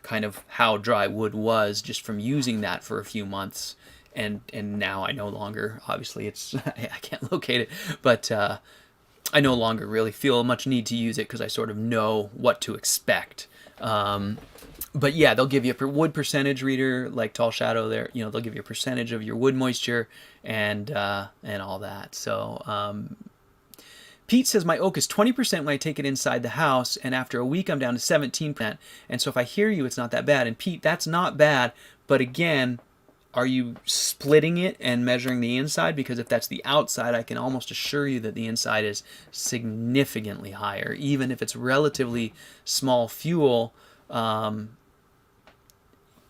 [SPEAKER 1] kind of how dry wood was just from using that for a few months. And now I no longer, obviously I can't locate it, but I no longer really feel much need to use it because I sort of know what to expect but yeah, they'll give you a wood percentage reader like Tall Shadow. There, you know, they'll give you a percentage of your wood moisture and all that. So Pete says my oak is 20% when I take it inside the house, and after a week I'm down to 17%. And so if I hear you, it's not that bad. And Pete, that's not bad. But again, are you splitting it and measuring the inside? Because if that's the outside, I can almost assure you that the inside is significantly higher. Even if it's relatively small fuel,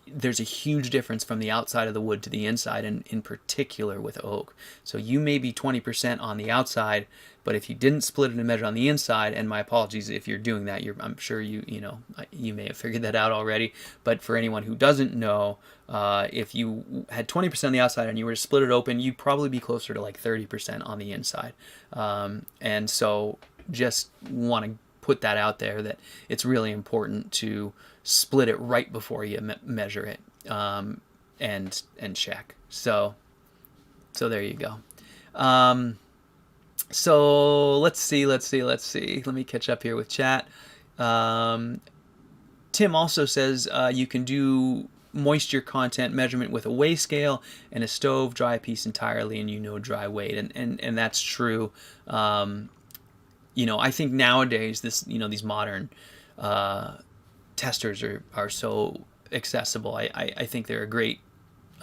[SPEAKER 1] there's a huge difference from the outside of the wood to the inside, and in particular with oak. So you may be 20% on the outside, but if you didn't split it and measure on the inside, and my apologies if you're doing that, I'm sure you may have figured that out already. But for anyone who doesn't know, if you had 20% on the outside and you were to split it open, you'd probably be closer to like 30% on the inside. And so just want to put that out there, that it's really important to split it right before you measure it, and check. So there you go. So let's see. Let me catch up here with chat. Tim also says you can do moisture content measurement with a weigh scale and a stove, dry a piece entirely, and dry weight, and that's true. I think nowadays these modern testers are so accessible. I think they're a great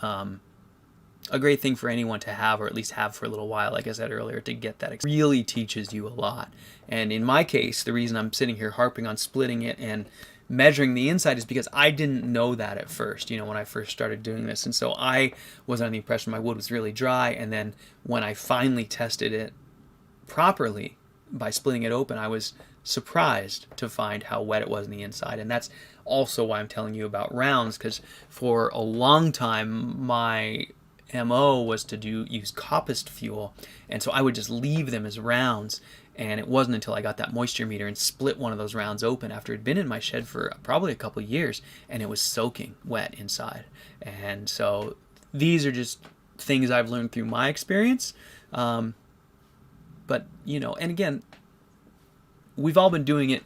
[SPEAKER 1] thing for anyone to have, or at least have for a little while, like I said earlier, to get that. Really teaches you a lot. And in my case, the reason I'm sitting here harping on splitting it and measuring the inside is because I didn't know that at first, when I first started doing this. And so I was under the impression my wood was really dry, and then when I finally tested it properly by splitting it open, I was surprised to find how wet it was on the inside. And that's also why I'm telling you about rounds, because for a long time my MO was to use coppiced fuel, and so I would just leave them as rounds. And it wasn't until I got that moisture meter and split one of those rounds open after it had been in my shed for probably a couple of years, and it was soaking wet inside. And so these are just things I've learned through my experience. But and again, we've all been doing it,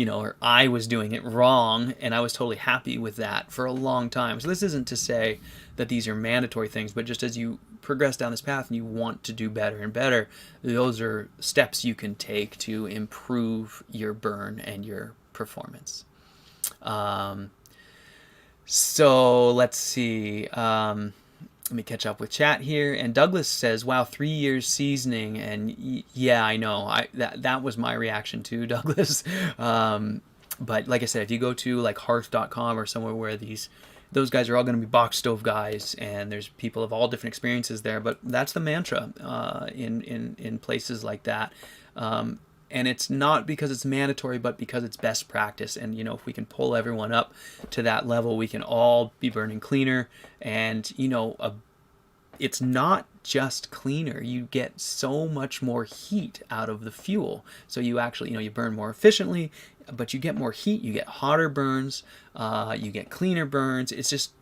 [SPEAKER 1] or I was doing it wrong, and I was totally happy with that for a long time. So this isn't to say that these are mandatory things, but just as you progress down this path and you want to do better and better, those are steps you can take to improve your burn and your performance. So let's see. Let me catch up with chat here. And Douglas says, wow, 3 years seasoning. And yeah, I know. That was my reaction too, Douglas. But like I said, if you go to like hearth.com or somewhere where those guys are all going to be box stove guys, and there's people of all different experiences there. But that's the mantra in places like that. And it's not because it's mandatory, but because it's best practice. And, if we can pull everyone up to that level, we can all be burning cleaner. And, it's not just cleaner. You get so much more heat out of the fuel. So you actually, you burn more efficiently, but you get more heat. You get hotter burns. You get cleaner burns. It's just...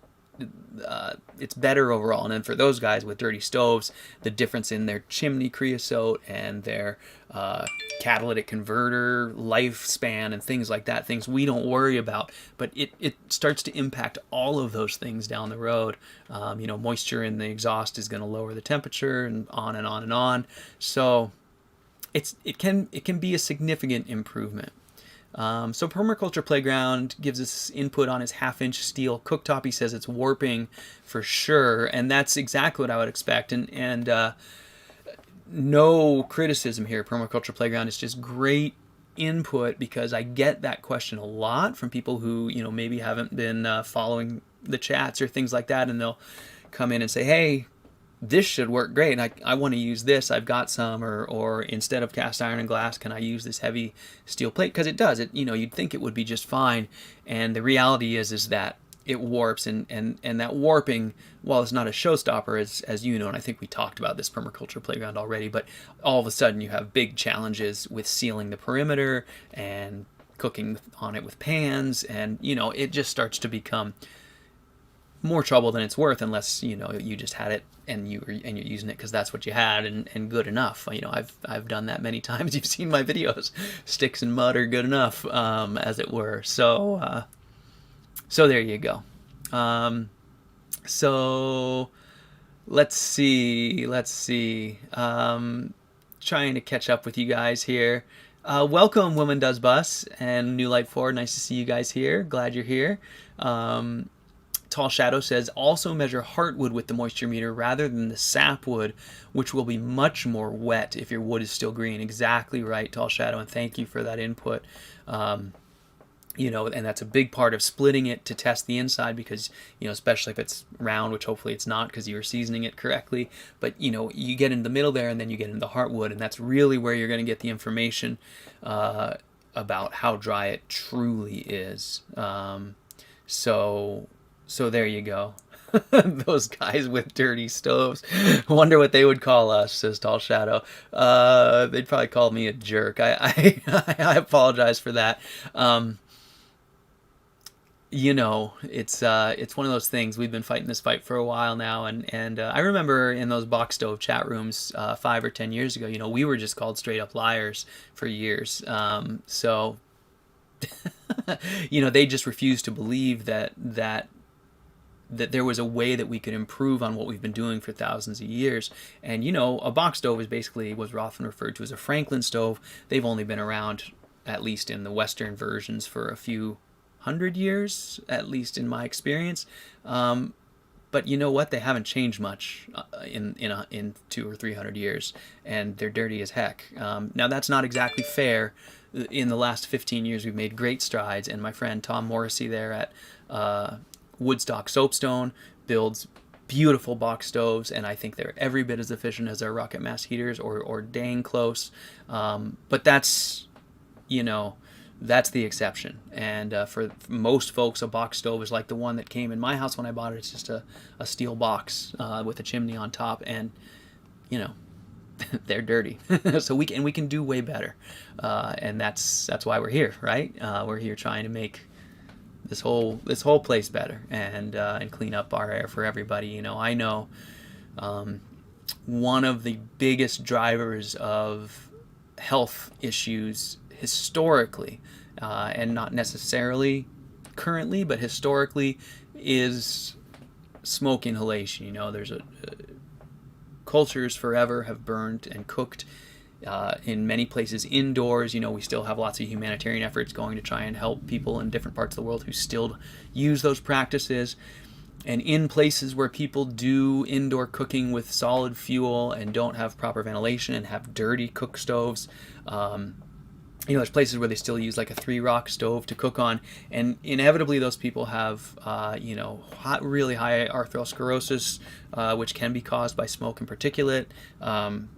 [SPEAKER 1] it's better overall. And then for those guys with dirty stoves, the difference in their chimney creosote and their catalytic converter lifespan and things like that, things we don't worry about, but it starts to impact all of those things down the road. Moisture in the exhaust is going to lower the temperature, and on and on and on. So it can be a significant improvement. So Permaculture Playground gives us input on his 1/2-inch steel cooktop. He says it's warping for sure, and that's exactly what I would expect. And no criticism here. Permaculture Playground is just great input, because I get that question a lot from people who maybe haven't been following the chats or things like that, and they'll come in and say, hey, this should work great, and I want to use this. I've got some, or instead of cast iron and glass, can I use this heavy steel plate? Because it does. You'd think it would be just fine, and the reality is that it warps, and that warping, while it's not a showstopper, as you know, and I think we talked about this Permaculture Playground already, but all of a sudden you have big challenges with sealing the perimeter and cooking on it with pans, and it just starts to become more trouble than it's worth, unless you just had it and you're using it because that's what you had, and good enough. I've done that many times. You've seen my videos. Sticks and mud are good enough, as it were. So So there you go. So let's see. Trying to catch up with you guys here. Welcome, Woman Does Bus and New Light 4. Nice to see you guys here. Glad you're here. Tall Shadow says, also measure heartwood with the moisture meter rather than the sapwood, which will be much more wet if your wood is still green. Exactly right, Tall Shadow, and thank you for that input. And that's a big part of splitting it to test the inside because, especially if it's round, which hopefully it's not because you were seasoning it correctly. But, you get in the middle there and then you get into the heartwood, and that's really where you're going to get the information about how dry it truly is. So there you go. Those guys with dirty stoves. Wonder what they would call us, says Tall Shadow. They'd probably call me a jerk. I apologize for that. It's one of those things. We've been fighting this fight for a while now, and I remember in those box stove chat rooms 5 or 10 years ago, we were just called straight up liars for years. So they just refused to believe that there was a way that we could improve on what we've been doing for thousands of years. And, a box stove is basically what's often referred to as a Franklin stove. They've only been around, at least in the Western versions, for a few hundred years, at least in my experience. But you know what? They haven't changed much in 200 or 300 years, and they're dirty as heck. Now, that's not exactly fair. In the last 15 years, we've made great strides, and my friend Tom Morrissey there at Woodstock Soapstone builds beautiful box stoves, and I think they're every bit as efficient as our rocket mass heaters, or dang close. But that's the exception. And for most folks, a box stove is like the one that came in my house when I bought it. It's just a steel box with a chimney on top, and they're dirty. So we can do way better, and that's why we're here, right? We're here trying to make this whole place better and clean up our air for everybody. I know one of the biggest drivers of health issues historically, and not necessarily currently, but historically, is smoke inhalation. There's cultures forever have burned and cooked in many places indoors. We still have lots of humanitarian efforts going to try and help people in different parts of the world who still use those practices. And in places where people do indoor cooking with solid fuel and don't have proper ventilation and have dirty cook stoves, there's places where they still use like a 3-rock stove to cook on, and inevitably those people have really high arteriosclerosis, which can be caused by smoke and particulate, lung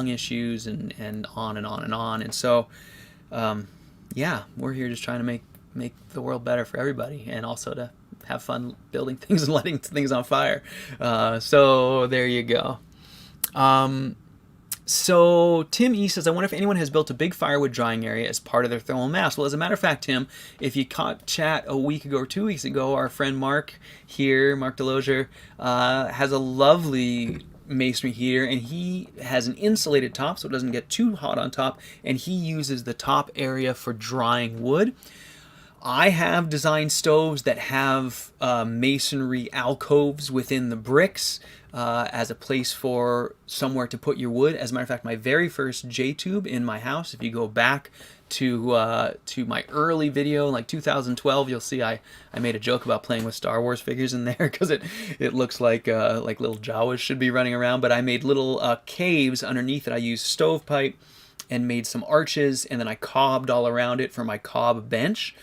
[SPEAKER 1] issues, and on and on and on. And so we're here just trying to make the world better for everybody, and also to have fun building things and lighting things on fire. So there you go. So Tim E says, I wonder if anyone has built a big firewood drying area as part of their thermal mass. Well, as a matter of fact, Tim, if you caught chat a week ago or 2 weeks ago, our friend Mark here, Mark Delozier, has a lovely masonry heater, and he has an insulated top so it doesn't get too hot on top, and he uses the top area for drying wood. I have designed stoves that have masonry alcoves within the bricks as a place for somewhere to put your wood. As a matter of fact, my very first J-tube in my house, if you go back to my early video, like 2012, you'll see I made a joke about playing with Star Wars figures in there because it looks like little Jawas should be running around. But I made little caves underneath it. I used stovepipe and made some arches, and then I cobbed all around it for my cob bench.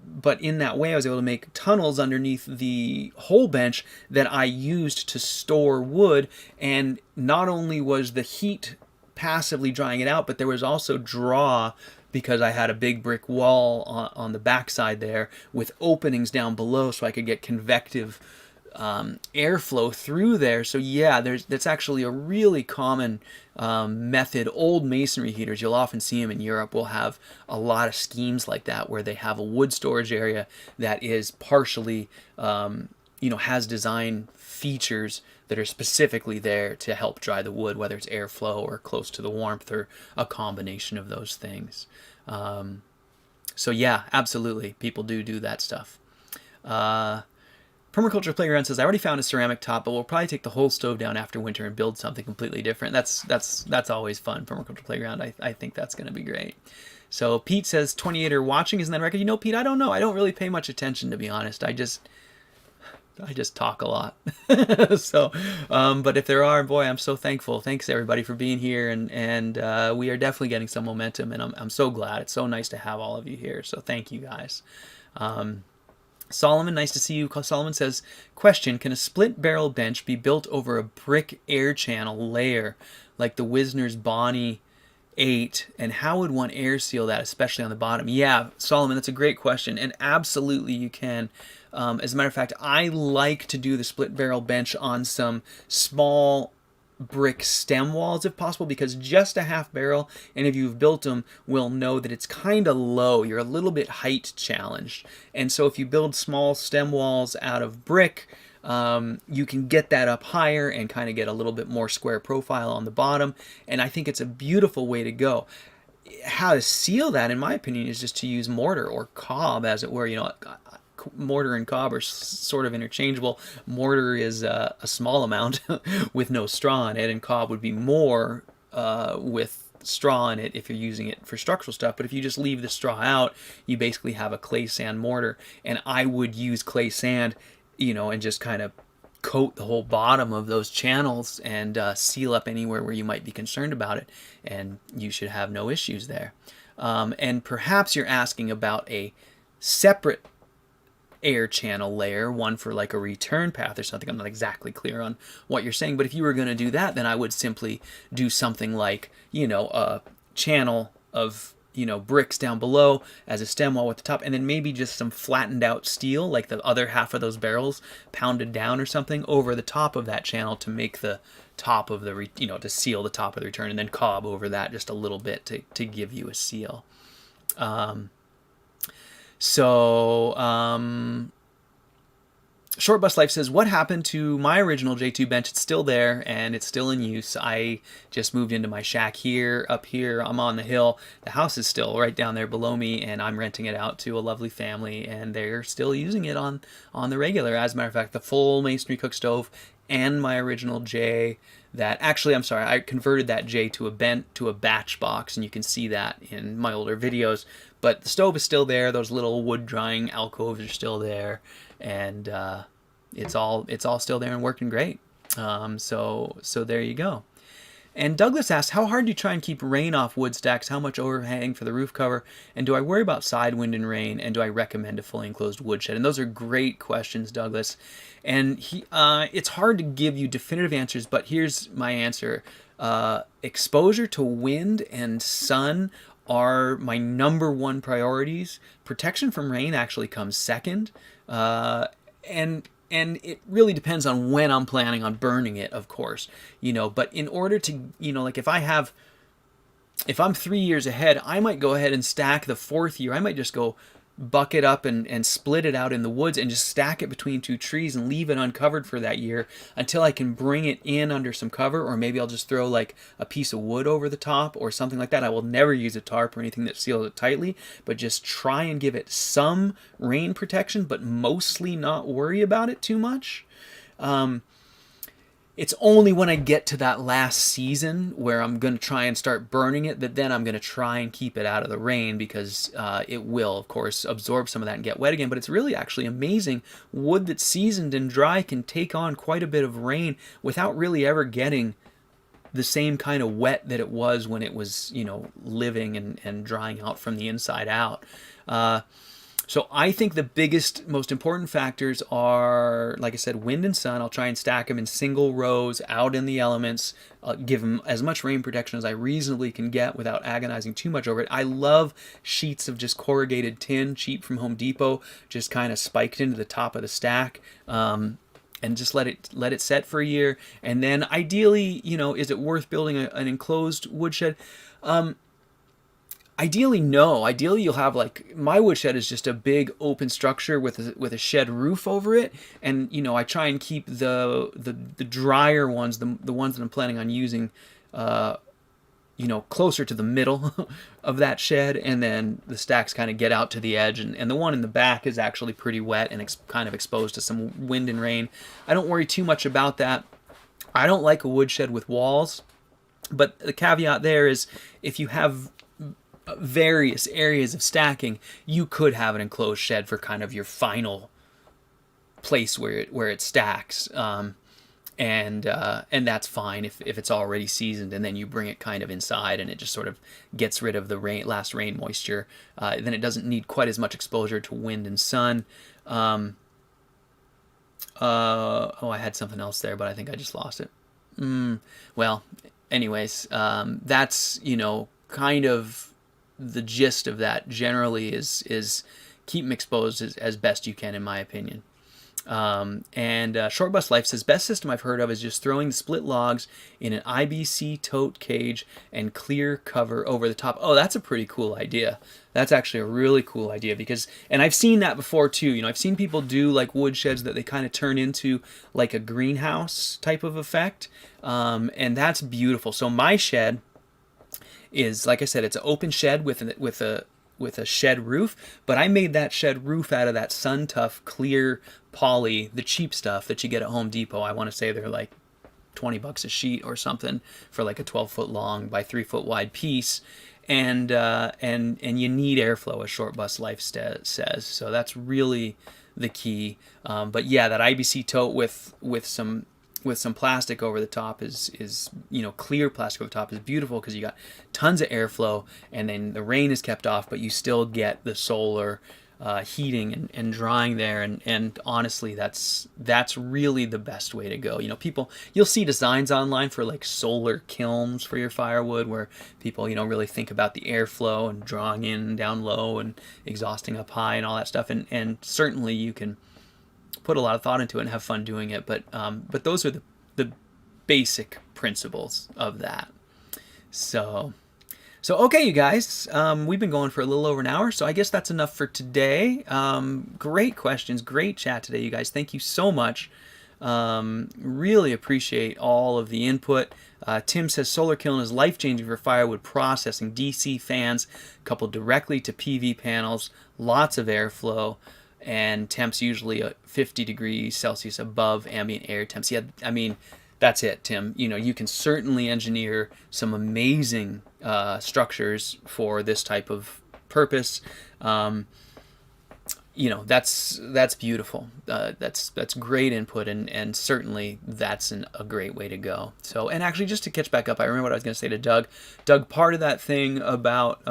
[SPEAKER 1] But in that way, I was able to make tunnels underneath the whole bench that I used to store wood. And not only was the heat passively drying it out, but there was also draw because I had a big brick wall on the backside there with openings down below so I could get convective airflow through there. So yeah, that's actually a really common method. Old masonry heaters, you'll often see them in Europe, will have a lot of schemes like that where they have a wood storage area that is partially, has design features that are specifically there to help dry the wood, whether it's airflow or close to the warmth or a combination of those things. So yeah, absolutely, people do that stuff. Permaculture Playground says, I already found a ceramic top, but we'll probably take the whole stove down after winter and build something completely different. That's always fun. Permaculture Playground, I think that's going to be great. So Pete says 28 are watching. Isn't that record? You know, Pete, I don't know. I don't really pay much attention, to be honest. I just talk a lot. So, but if there are, boy, I'm so thankful. Thanks everybody for being here, and we are definitely getting some momentum, and I'm so glad. It's so nice to have all of you here. So thank you guys. Solomon, nice to see you. Solomon says, question, can a split barrel bench be built over a brick air channel layer like the Wisner's Bonnie 8, and how would one air seal that, especially on the bottom? Yeah, Solomon, that's a great question, and absolutely you can. As a matter of fact, I like to do the split barrel bench on some small brick stem walls if possible, because just a half barrel, and if you've built them, will know that it's kind of low. You're a little bit height challenged, and so if you build small stem walls out of brick, you can get that up higher and kind of get a little bit more square profile on the bottom, and I think it's a beautiful way to go. How to seal that, in my opinion, is just to use mortar or cob, as it were. You know, mortar and cob are sort of interchangeable. Mortar is a small amount with no straw in it, and cob would be more with straw in it if you're using it for structural stuff. But if you just leave the straw out, you basically have a clay sand mortar, and I would use clay sand, you know, and just kind of coat the whole bottom of those channels and seal up anywhere where you might be concerned about it, and you should have no issues there. And perhaps you're asking about a separate air channel layer, one for like a return path or something. I'm not exactly clear on what you're saying, but if you were going to do that, then I would simply do something like, you know, a channel of, you know, bricks down below as a stem wall at the top, and then maybe just some flattened out steel, like the other half of those barrels pounded down or something, over the top of that channel to make the top of the, you know, to seal the top of the return, and then cob over that just a little bit to give you a seal. Short Bus Life says, what happened to my original J2 bench? It's still there, and it's still in use. I just moved into my shack here, up here. I'm on the hill. The house is still right down there below me, and I'm renting it out to a lovely family, and they're still using it on the regular. As a matter of fact, the full masonry cook stove and my original J, that actually, I'm sorry, I converted that J to a batch box, and you can see that in my older videos. But the stove is still there. Those little wood drying alcoves are still there, and it's all still there and working great. So there you go. And Douglas asks, how hard do you try and keep rain off wood stacks? How much overhang for the roof cover? And do I worry about side wind and rain? And do I recommend a fully enclosed woodshed? And those are great questions, Douglas. And it's hard to give you definitive answers, but here's my answer. Exposure to wind and sun are my number one priorities. Protection from rain actually comes second. And it really depends on when I'm planning on burning it, of course, you know, but in order to, you know, like if I'm 3 years ahead, I might go ahead and stack the fourth year. I might just go buck it up and split it out in the woods and just stack it between two trees and leave it uncovered for that year until I can bring it in under some cover, or maybe I'll just throw like a piece of wood over the top or something like that. I will never use a tarp or anything that seals it tightly, but just try and give it some rain protection, but mostly not worry about it too much. It's only when I get to that last season where I'm going to try and start burning it that then I'm going to try and keep it out of the rain, because it will, of course, absorb some of that and get wet again. But it's really actually amazing. Wood that's seasoned and dry can take on quite a bit of rain without really ever getting the same kind of wet that it was when it was, you know, living and drying out from the inside out. So I think the biggest, most important factors are, like I said, wind and sun. I'll try and stack them in single rows out in the elements, give them as much rain protection as I reasonably can get without agonizing too much over it. I love sheets of just corrugated tin, cheap from Home Depot, just kind of spiked into the top of the stack. And just let it set for a year. And then ideally, you know, is it worth building an enclosed woodshed? Ideally, no. Ideally, you'll have, like, my woodshed is just a big open structure with a shed roof over it, and you know, I try and keep the drier ones, the ones that I'm planning on using closer to the middle of that shed, and then the stacks kind of get out to the edge, and the one in the back is actually pretty wet and kind of exposed to some wind and rain. I don't worry too much about that. I don't like a woodshed with walls, but the caveat there is if you have various areas of stacking, you could have an enclosed shed for kind of your final place where it stacks. And that's fine if it's already seasoned, and then you bring it kind of inside and it just sort of gets rid of the last rain moisture. Then it doesn't need quite as much exposure to wind and sun. I had something else there, but I think I just lost it. Well, anyways, that's, kind of the gist of that generally is keep them exposed as best you can, in my opinion. And Short Bus Life says, best system I've heard of is just throwing the split logs in an IBC tote cage and clear cover over the top. Oh, that's a pretty cool idea. That's actually a really cool idea and I've seen that before too. I've seen people do like wood sheds that they kind of turn into like a greenhouse type of effect. And that's beautiful. So my shed is, like I said, it's an open shed with a shed roof, but I made that shed roof out of that Sun Tough clear poly, the cheap stuff that you get at Home Depot. I want to say they're like $20 a sheet or something for like a 12-foot long by 3-foot wide piece. And you need airflow, as Short Bus Life says. So that's really the key. But yeah, that IBC tote with some plastic over the top is clear plastic over the top is beautiful, because you got tons of airflow, and then the rain is kept off, but you still get the solar heating and drying there, and honestly that's really the best way to go. You'll see designs online for like solar kilns for your firewood, where people really think about the airflow and drawing in and down low and exhausting up high and all that stuff, and certainly you can put a lot of thought into it and have fun doing it, but those are the basic principles of that. So okay, you guys, we've been going for a little over an hour, so I guess that's enough for today. Great questions, great chat today, you guys. Thank you so much. Really appreciate all of the input. Tim says solar kiln is life-changing for firewood processing. DC fans coupled directly to PV panels, lots of airflow, and temps usually 50 degrees Celsius above ambient air temps. Yeah, I mean, that's it, Tim. You can certainly engineer some amazing structures for this type of purpose. That's beautiful. That's great input, and certainly that's a great way to go. So, and actually, just to catch back up, I remember what I was going to say to Doug. Doug, part of that thing about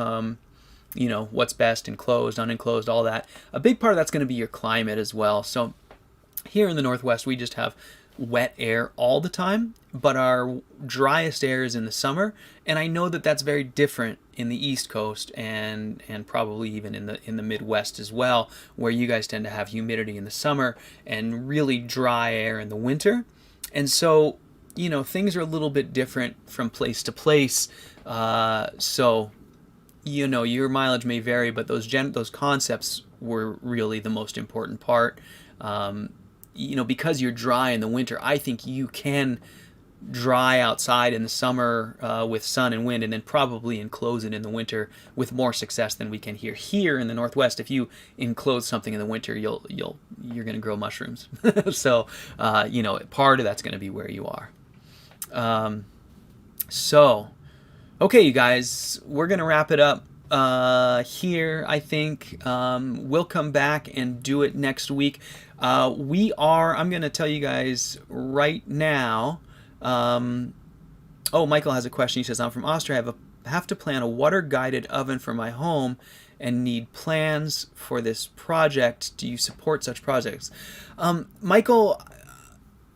[SPEAKER 1] what's best, enclosed, unenclosed, all that. A big part of that's going to be your climate as well. So here in the Northwest, we just have wet air all the time, but our driest air is in the summer. And I know that that's very different in the East Coast and probably even in the Midwest as well, where you guys tend to have humidity in the summer and really dry air in the winter. And so, things are a little bit different from place to place. So your mileage may vary, but those concepts were really the most important part. Because you're dry in the winter, I think you can dry outside in the summer with sun and wind, and then probably enclose it in the winter with more success than we can here in the Northwest. If you enclose something in the winter, you're going to grow mushrooms. So part of that's going to be where you are. Okay, you guys, we're going to wrap it up here, I think. We'll come back and do it next week. I'm going to tell you guys right now. Michael has a question. He says, I'm from Austria. I have to plan a water-guided oven for my home and need plans for this project. Do you support such projects? Michael,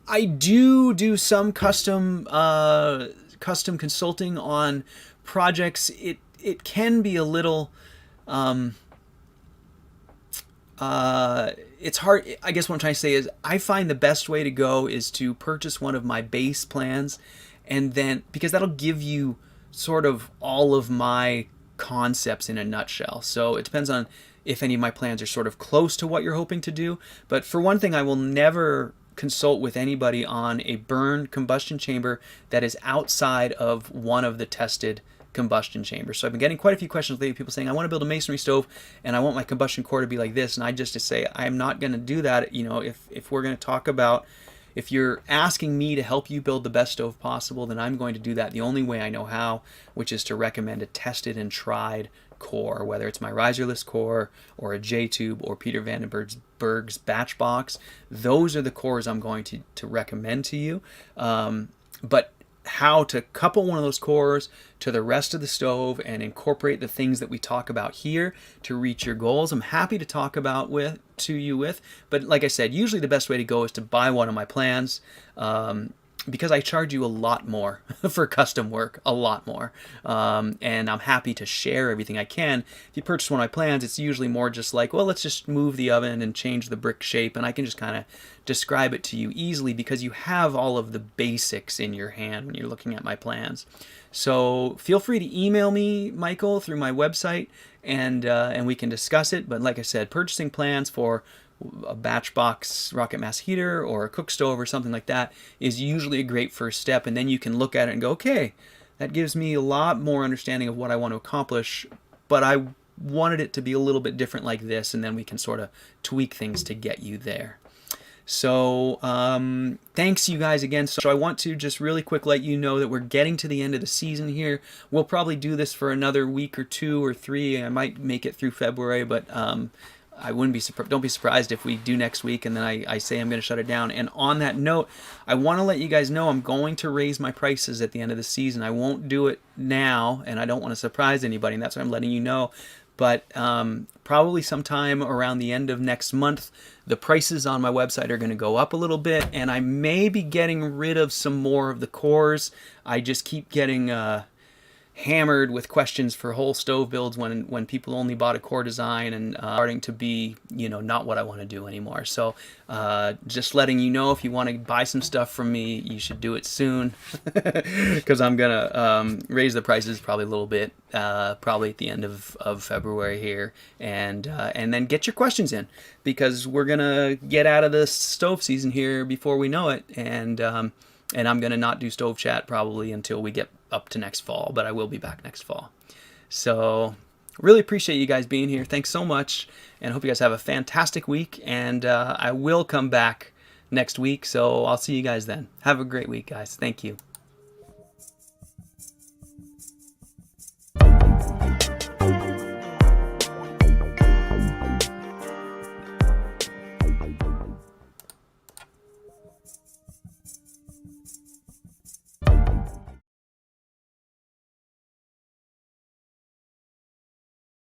[SPEAKER 1] I do some custom consulting on projects. It can be a little it's hard. I guess what I'm trying to say is I find the best way to go is to purchase one of my base plans, and then, because that'll give you sort of all of my concepts in a nutshell. So it depends on if any of my plans are sort of close to what you're hoping to do. But for one thing, I will never consult with anybody on a burn combustion chamber that is outside of one of the tested combustion chamber. So I've been getting quite a few questions lately, people saying, I want to build a masonry stove and I want my combustion core to be like this. And I just to say, I'm not going to do that. You know, if we're going to talk about, if you're asking me to help you build the best stove possible, then I'm going to do that the only way I know how, which is to recommend a tested and tried core, whether it's my riserless core or a J-tube or Peter Vandenberg's batch box. Those are the cores I'm going to recommend to you. But how to couple one of those cores to the rest of the stove and incorporate the things that we talk about here to reach your goals, I'm happy to talk about with. But like I said, usually the best way to go is to buy one of my plans, because I charge you a lot more for custom work, a lot more. And I'm happy to share everything I can. If you purchase one of my plans, it's usually more just like, well, let's just move the oven and change the brick shape, and I can just kind of describe it to you easily because you have all of the basics in your hand when you're looking at my plans. So feel free to email me, Michael, through my website, and we can discuss it. But like I said, purchasing plans for a batch box rocket mass heater or a cook stove or something like that is usually a great first step, and then you can look at it and go, okay, that gives me a lot more understanding of what I want to accomplish, but I wanted it to be a little bit different like this, and then we can sort of tweak things to get you there. So thanks you guys again. So I want to just really quick let you know that we're getting to the end of the season here. We'll probably do this for another week or 2 or 3. I might make it through February, but I wouldn't be don't be surprised if we do next week and then I say I'm going to shut it down. And on that note, I want to let you guys know I'm going to raise my prices at the end of the season. I won't do it now, and I don't want to surprise anybody, and that's why I'm letting you know. But probably sometime around the end of next month, the prices on my website are going to go up a little bit, and I may be getting rid of some more of the cores. I just keep getting hammered with questions for whole stove builds when people only bought a core design, and starting to be, you know, not what I want to do anymore. So just letting you know, if you want to buy some stuff from me, you should do it soon, because I'm gonna raise the prices probably a little bit, probably at the end of February here, and then get your questions in, because we're gonna get out of the stove season here before we know it, and I'm gonna not do stove chat probably until we get up to next fall, but I will be back next fall. So really appreciate you guys being here. Thanks so much, and hope you guys have a fantastic week, and I will come back next week, so I'll see you guys then. Have a great week, guys. Thank you.